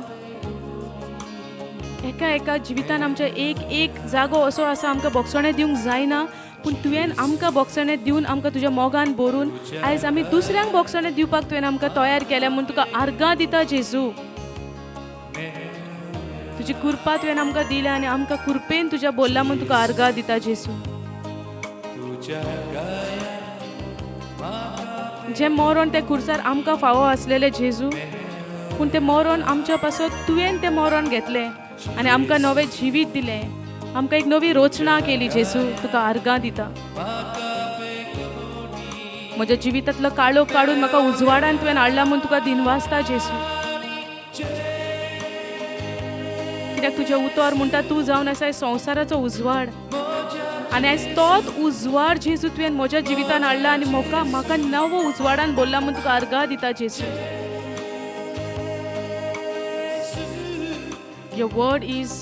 एका एका जिवितान आमच्या एक एक जागो असो आसा आमकां बोगसोणें दिवंक जायना, पूण तुवें आमकां बोगसणे दिवन आमकां तुज्या मोगान भरून आयज आमी दुसऱ्यांक बोगसणे दिवपाक तुवें आमकां तयार केल्या म्हूण तुका आर्गां दिता जेजू. तुजी कृपा तुवें आमकां दिल्या आनी आमकां कृपेन तुज्या बोल्ला म्हूण तुका आर्गां दिता जेजू. जें मरण तें खुर्सार आमकां फावो आसलेलें जेजू, पूण तें मरण आमच्या पासत तुवें तें मरण घेतलें आनी आमकां नवें जिवीत दिलें, आमकां एक नवी रोचना केली जेजू. तुका आर्गां दिता. म्हज्या जिवितांतलो काळोख काडून म्हाका उजवाडान तुवें हाडला म्हूण तुका दिनवासता जेजू. कित्याक तुजें उतर म्हणटा तूं जावन आसा संवसाराचो उजवाड आनी आयज तोच उजवाड जेजू तुवें म्हज्या जिवितान हाडला आनी म्हाका नवो उजवाडान बोल्ला म्हूण तुका आर्गां दिता जेजू. Your word is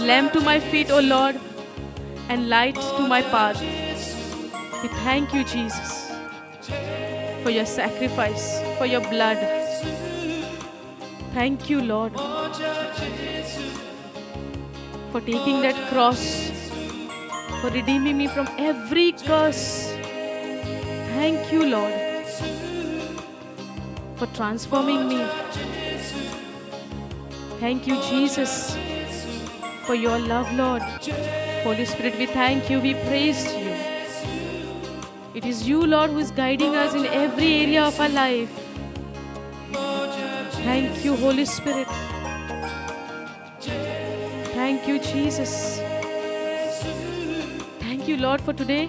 lamp to my feet, O Lord, and light to my path. We thank you, Jesus, for your sacrifice, for your blood. Thank you, Lord, for taking that cross, for redeeming me from every curse. Thank you, Lord, for transforming me. Thank you, Jesus, for your love, Lord. Holy Spirit, we thank you, we praise you. It is you, Lord, who is guiding us in every area of our life. Thank you, Holy Spirit. Thank you, Jesus. Thank you, Lord, for today,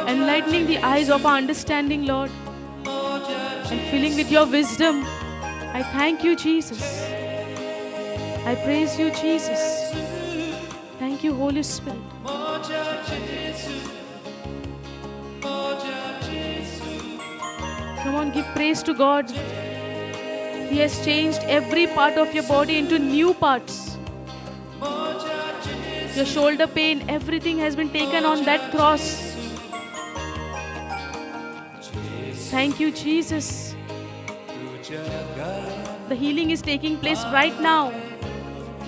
enlightening the eyes of our understanding, Lord, and filling with your wisdom. I thank you, Jesus. I praise you, Jesus. Thank you, Holy Spirit. Come on, give praise to God. He has changed every part of your body into new parts. Your shoulder pain, everything has been taken on that cross. Thank you, Jesus. The healing is taking place right now.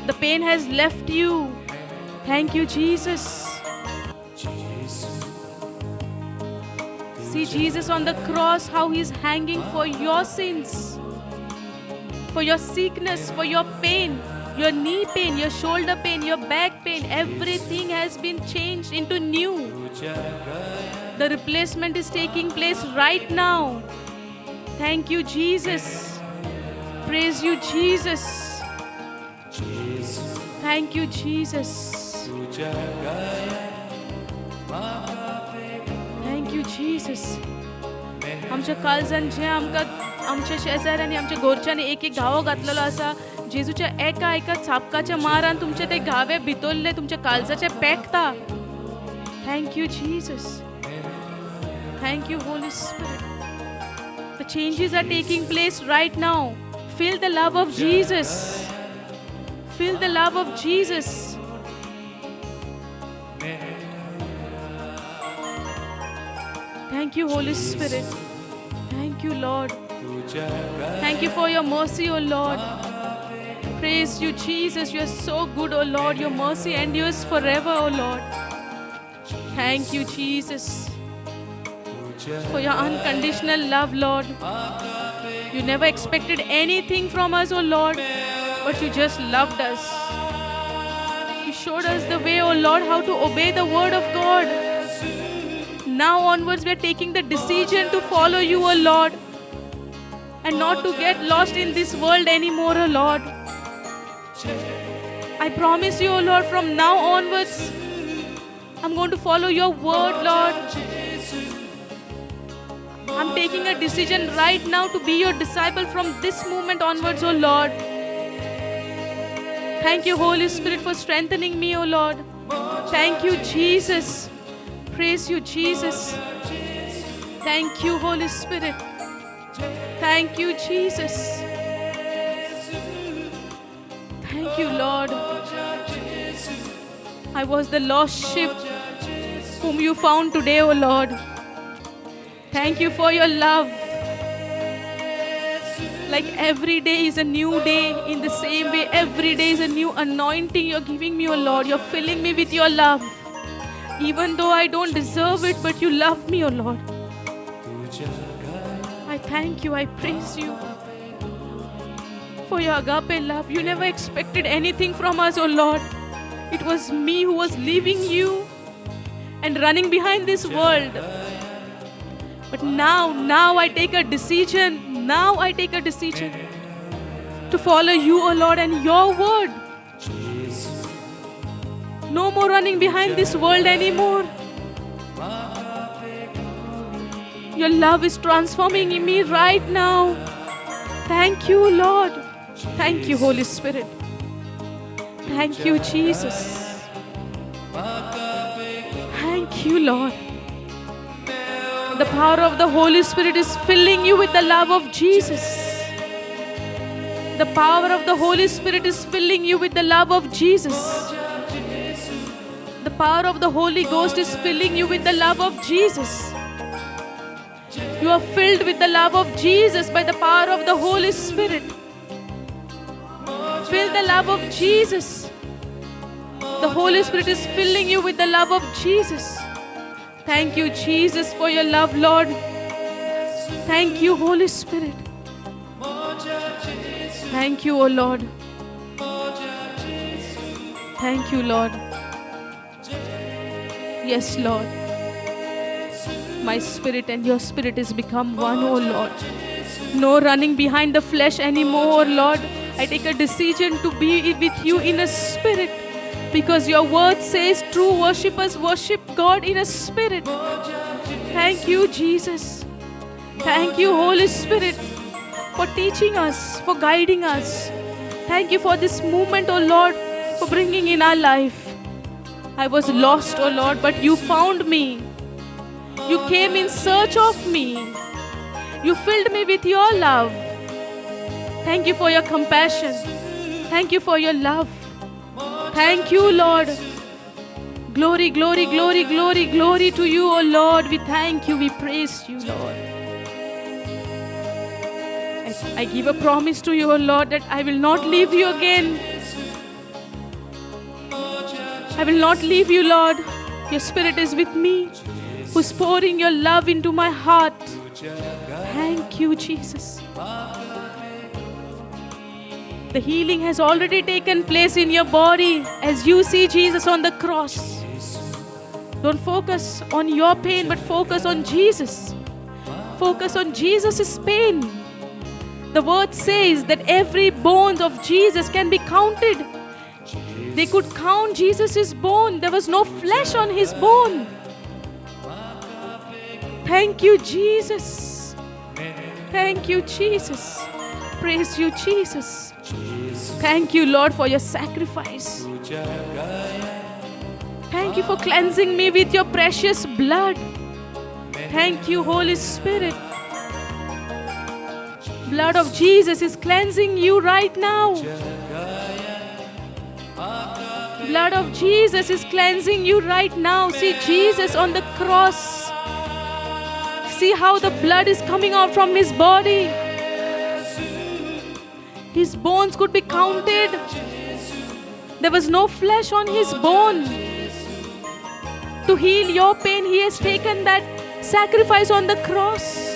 The pain has left you. Thank you, Jesus. See Jesus on the cross, how he is hanging for your sins, for your sickness, for your pain, your knee pain, your shoulder pain, your back pain. Everything has been changed into new. The replacement is taking place right now. Thank you, Jesus. Praise you, Jesus. Thank you, Jesus. Thank you, Jesus. आमच्या काळजान जे आमकां आमच्या शेजाऱ्यांनी आमच्या घरच्यांनी एक एक घावो घातलेलो आसा, जेजूच्या एका चापकाच्या मारान तुमचे ते घावे भितरले तुमच्या काळजाचे पेकता. Thank you, Jesus. Thank you, Holy Spirit. The changes are taking place right now. Feel the love of Jesus. Feel the love of Jesus. Thank you, Holy Spirit. Thank you, Lord. Thank you for your mercy, O Lord. Praise you, Jesus. You are so good, O Lord. Your mercy endures forever, O Lord. Thank you, Jesus, for your unconditional love, Lord. You never expected anything from us, O Lord, but you just loved us. You showed us the way, O Lord, how to obey the word of God. Now onwards, we are taking the decision to follow you, O Lord, and not to get lost in this world anymore, O Lord. I promise you, O Lord, from now onwards, I'm going to follow your word, Lord. I'm taking a decision right now to be your disciple from this moment onwards, O Lord. Thank you, Holy Spirit, for strengthening me, O Lord. Thank you, Jesus. Praise you, Jesus. Thank you, Holy Spirit. Thank you, Jesus. Thank you, Lord. I was the lost sheep whom you found today, O Lord. Thank you for your love. Like every day is a new day, in the same way, every day is a new anointing you're giving me, O Lord. You're filling me with your love. Even though I don't deserve it, but you love me, oh Lord. I thank you, I praise you for your agape love. You never expected anything from us, oh Lord. It was me who was leaving you and running behind this world. But now I take a decision. Now I take a decision to follow you, oh Lord, and your word. No more running behind this world anymore. Your love is transforming in me right now. Thank you, Lord. Thank you, Holy Spirit. Thank you, Jesus. Thank you, Lord. The power of the Holy Spirit is filling you with the love of Jesus. The power of the Holy Spirit is filling you with the love of Jesus. The power of the Holy Ghost is filling you with the love of Jesus. You are filled with the love of Jesus by the power of the Holy Spirit. Feel the love of Jesus. The Holy Spirit is filling you with the love of Jesus. Thank you, Jesus, for your love, Lord. Thank you, Holy Spirit. Thank you, O Lord. Thank you, Lord. Yes, Lord. My spirit and your spirit is become one, O Lord. No running behind the flesh anymore, Lord. I take a decision to be with you in a spirit, because your word says true worshippers worship God in a spirit. Thank you, Jesus. Thank you, Holy Spirit, for teaching us, for guiding us. Thank you for this movement, O Lord, for bringing in our life. I was lost, O Lord, but you found me. You came in search of me. You filled me with your love. Thank you for your compassion. Thank you for your love. Thank you, Lord. Glory, glory, glory, glory, glory to you, O Lord. We thank you. We praise you, Lord. I give a promise to you, O Lord, that I will not leave you again. I will not leave you, Lord. Your Spirit is with me, who's pouring your love into my heart. Thank you, Jesus. The healing has already taken place in your body as you see Jesus on the cross. Don't focus on your pain, but focus on Jesus. Focus on Jesus' pain. The word says that every bone of Jesus can be counted. They could count Jesus' bone. There was no flesh on his bone. Thank you, Jesus. Thank you, Jesus. Praise you, Jesus. Thank you, Lord, for your sacrifice. Thank you for cleansing me with your precious blood. Thank you, Holy Spirit. Blood of Jesus is cleansing you right now. Blood of Jesus is cleansing you right now. See Jesus on the cross. See how the blood is coming out from his body. His bones could be counted. There was no flesh on his bone. To heal your pain, he has taken that sacrifice on the cross.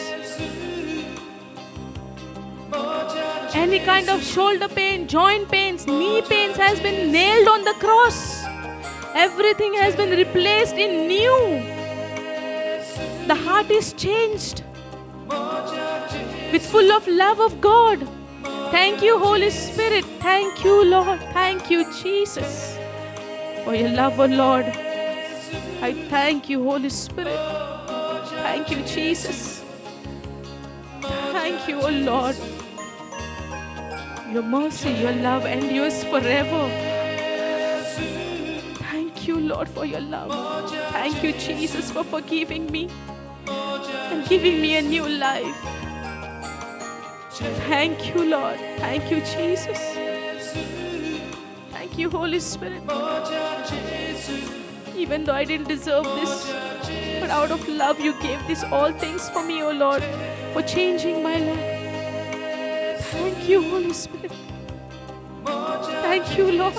Any kind of shoulder pain, joint pains, knee pains has been nailed on the cross. Everything has been replaced in new. The heart is changed with full of love of God. Thank you, Holy Spirit. Thank you, Lord. Thank you, Jesus, for your love, O Lord. I thank you, Holy Spirit. Thank you, Jesus. Thank you, O Lord. Your mercy, your love endures forever. Thank you, Lord, for your love. Thank you, Jesus, for forgiving me and giving me a new life. Thank you, Lord. Thank you, Jesus. Thank you, Holy Spirit. Even though I didn't deserve this, but out of love you gave this all things for me, O Lord, for changing my life. Thank you, Holy Spirit. Thank you, Lord.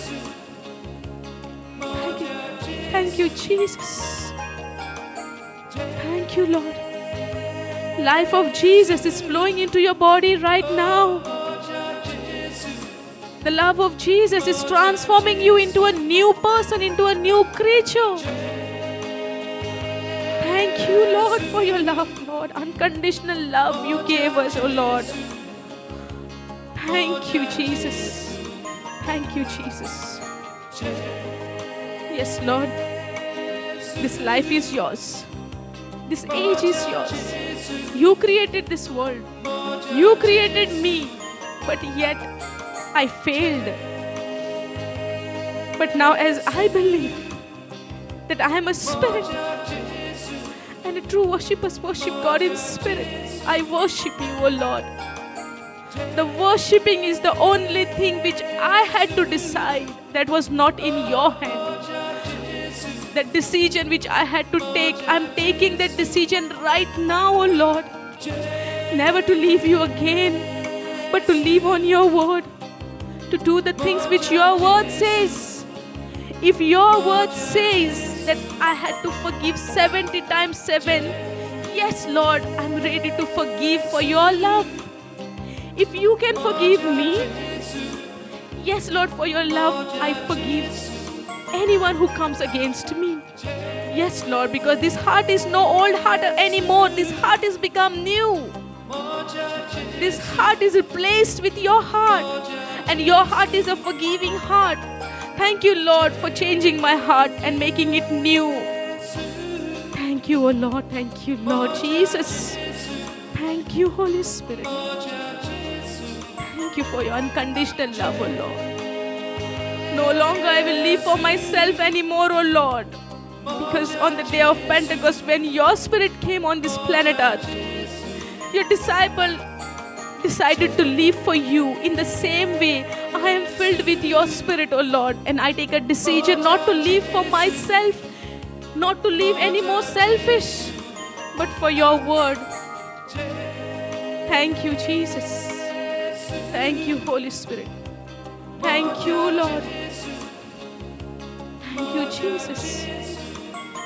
Thank you, Jesus. Thank you, Lord. Life of Jesus is flowing into your body right now. The love of Jesus is transforming you into a new person, into a new creature. Thank you, Lord, for your love, Lord. Unconditional love you gave us, oh Lord. Thank you, Jesus. Thank you, Jesus. Yes, Lord. This life is yours. This age is yours. You created this world. You created me. But yet, I failed. But now as I believe that I am a spirit, and the true worshippers worship God in spirit, I worship you, O Lord. The worshipping is the only thing which I had to decide that was not in your hand. That decision which I had to take, I'm taking that decision right now, O Lord. Never to leave you again, but to live on your word, to do the things which your word says. If your word says that I had to forgive 70 times 7, yes, Lord, I'm ready to forgive for your love. If you can forgive me, yes, Lord, for your love, I forgive anyone who comes against me. Yes, Lord, because this heart is no old heart anymore. This heart has become new. This heart is replaced with your heart, and your heart is a forgiving heart. Thank you, Lord, for changing my heart and making it new. Thank you, O Lord. Thank you, Lord Jesus. Thank you, Holy Spirit. Thank you for your unconditional love, O Lord. No longer I will live for myself anymore, O Lord. Because on the day of Pentecost, when your Spirit came on this planet Earth, your disciple decided to live for you. In the same way, I am filled with your Spirit, O Lord, and I take a decision not to live for myself, not to live any more selfish, but for your word. Thank you, Jesus. Thank you, Holy Spirit. Thank you, Lord. Thank you, Jesus.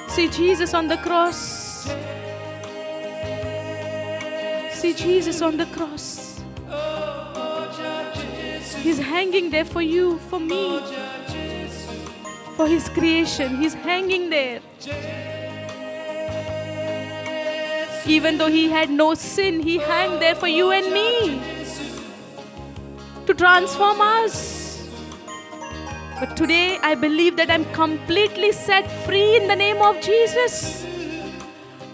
See Jesus on the cross. See Jesus on the cross. He's hanging there for you, for me, for His creation. He's hanging there. Even though He had no sin, He hung there for you and me to transform us. But today I believe that I'm completely set free in the name of Jesus.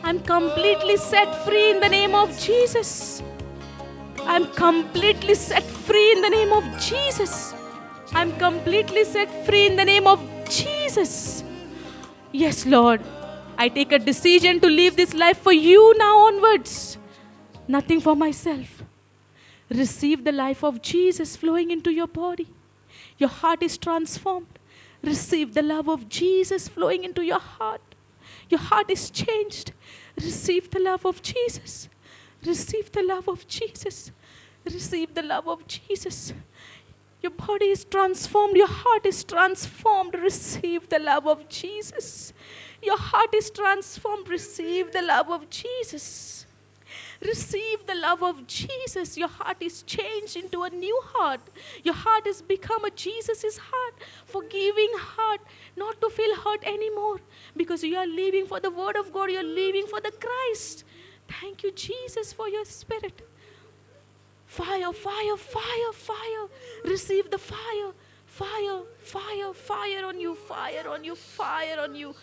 I'm completely set free in the name of Jesus. I'm completely set free in the name of Jesus. I'm completely set free in the name of Jesus. Yes, Lord. I take a decision to live this life for you now onwards. Nothing for myself. Receive the life of Jesus flowing into your body. Your heart is transformed. Receive the love of Jesus flowing into your heart. Your heart is changed. Receive the love of Jesus. Receive the love of Jesus. Receive the love of Jesus. Your body is transformed. Your heart is transformed. Receive the love of Jesus. Your heart is transformed. Receive the love of Jesus. Receive the love of Jesus. Your heart is changed into a new heart. Your heart has become a Jesus' heart, forgiving heart, not to feel hurt anymore, because you are living for the Word of God. You are living for the Christ. Thank you, Jesus, for your Spirit. Fire, fire, fire, fire. Receive the fire. Fire, fire, fire on you, fire on you, fire on you,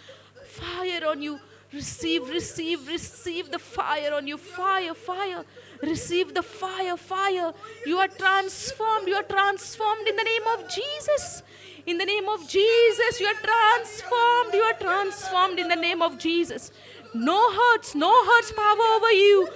fire on you. Receive, receive, receive the fire on you. Fire, fire. Receive the fire, fire. You are transformed. You are transformed in the name of Jesus. In the name of Jesus, you are transformed. You are transformed in the name of Jesus. No hurts power over you.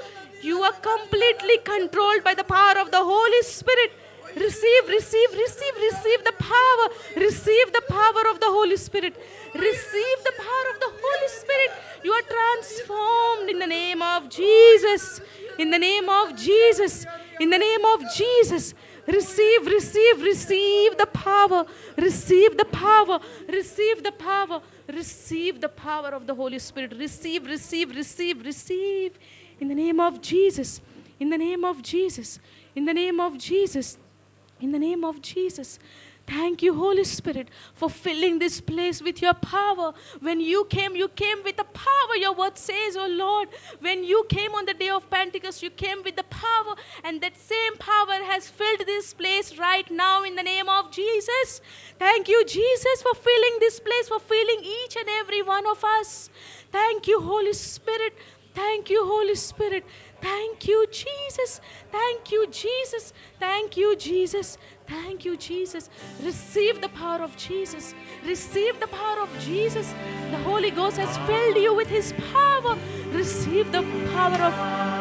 You are completely controlled by the power of the Holy Spirit. Receive, receive, receive, receive the power. Receive the power of the Holy Spirit. Receive the power of the Holy Spirit. You are transformed in the name of Jesus. In the name of Jesus. In the name of Jesus. Receive, receive, receive the power. Receive the power. Receive the power. Receive the power of the Holy Spirit. Receive, receive, receive, receive. In the name of Jesus. In the name of Jesus. In the name of Jesus. In the name of Jesus. Thank you, Holy Spirit, for filling this place with your power. When you came with the power. Your word says, oh Lord, when you came on the day of Pentecost, you came with the power, and that same power has filled this place right now in the name of Jesus. Thank you, Jesus, for filling this place, for filling each and every one of us. Thank you, Holy Spirit. Thank you, Holy Spirit. Thank you, Jesus. Thank you, Jesus. Thank you, Jesus. Thank you, Jesus. Receive the power of Jesus. Receive the power of Jesus. The Holy Ghost has filled you with His power. Receive the power of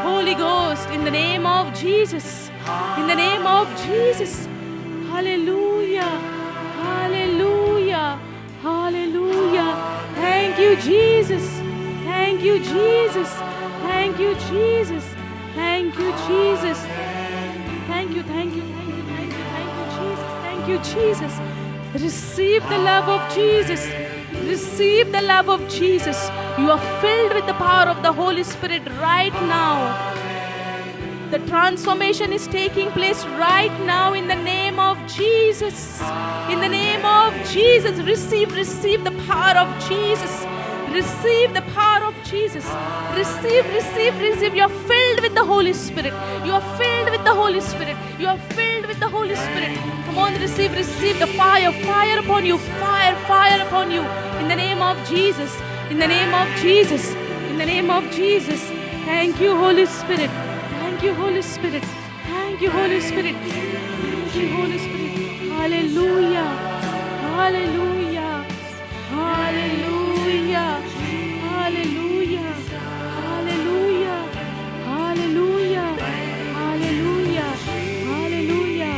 Holy Ghost in the name of Jesus. In the name of Jesus. Hallelujah. Hallelujah. Hallelujah. Thank you, Jesus. Thank you, Jesus. Thank you, Jesus. Thank you, Jesus. Thank you, thank you, thank you, thank you, thank you, Jesus. Thank you, Jesus. Receive the love of Jesus. Receive the love of Jesus. You are filled with the power of the Holy Spirit right now. The transformation is taking place right now in the name of Jesus. In the name of Jesus, receive the power of Jesus. Receive the power of Jesus. Receive. You are filled with the Holy Spirit. You are filled with the Holy Spirit. You are filled with the Holy Spirit. Come on, receive the fire upon you. Fire upon you. In the name of Jesus. In the name of Jesus. In the name of Jesus. Thank you, Holy Spirit. Thank you, Holy Spirit. Thank you, Holy Spirit. Thank you, Holy Spirit. Hallelujah. Hallelujah. Hallelujah. Hallelujah. Hallelujah. Hallelujah. Hallelujah. Hallelujah.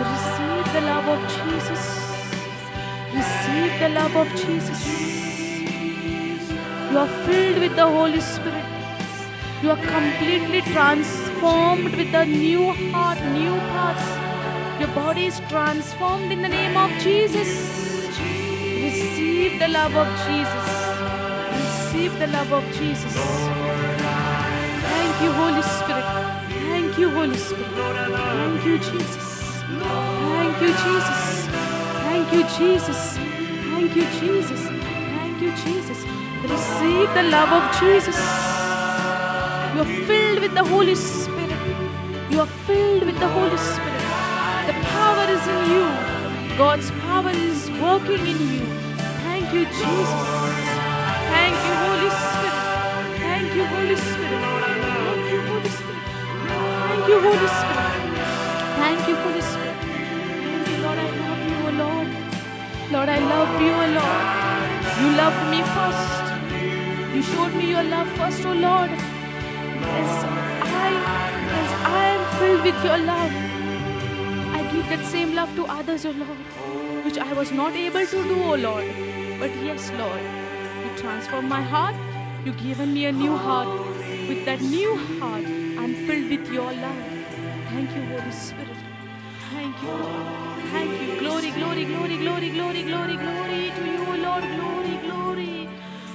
Receive the love of Jesus. Receive the love of Jesus. You are filled with the Holy Spirit. You are completely transformed with a new heart, new thoughts. Your body is transformed in the name of Jesus. Receive the love of Jesus. Receive the love of Jesus. Thank you, Holy Spirit. Thank you, Holy Spirit. Thank you, Jesus. Thank you, Jesus. Thank you, Jesus. Thank you, Jesus. Thank you, Jesus. Receive the love of Jesus. You are filled with the Holy Spirit. You are filled with the Holy Spirit. The power is in you. God's power is working in you. Thank you, Jesus. Thank you, Holy Spirit. Thank you, Holy Spirit. Thank you, Holy Spirit. Thank you, Holy Spirit. Thank you, Holy Spirit. Thank you, Lord. I love you, O Lord. Lord, I love you, O Lord. You loved me first. You showed me your love first, O Lord. As I am filled with your love, I give that same love to others, O Lord, which I was not able to do, O Lord. But yes, Lord, you transform my heart. You've given me a new heart. With that new heart, I'm filled with your love. Thank you, Holy Spirit. Thank you, Lord. Thank you. Glory, glory, glory, glory, glory, glory, glory to you, O Lord. Glory, glory.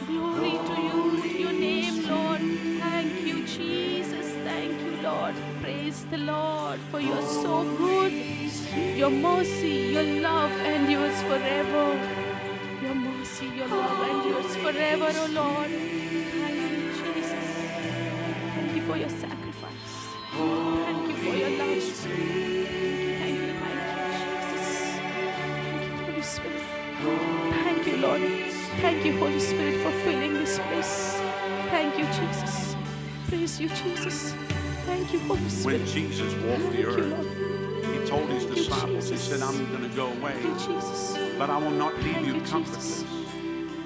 Glory to you, to your name, Lord. Thank you, Jesus. Thank you, Lord. Praise the Lord, for you are so good. Your mercy, your love endures forever. Your mercy, your love endures forever, O Lord. Thank you, Jesus. Thank you for your sacrifice. Thank you for your love. Thank you, Jesus. Thank you, Holy Spirit. Thank you, Lord. Thank you, Holy Spirit, for filling this place. Thank you, Jesus. Praise you, Jesus. Thank you, Holy Spirit. When Jesus walked the earth, He told His disciples, He said, I'm going to go away, but I will not leave you comfortless.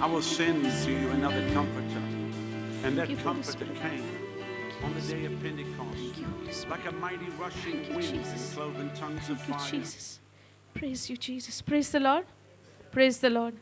I will send to you another comforter. And that comforter came on the day of Pentecost, like a mighty rushing wind and cloven tongues of fire. Praise you, Jesus. Praise the Lord. Praise the Lord.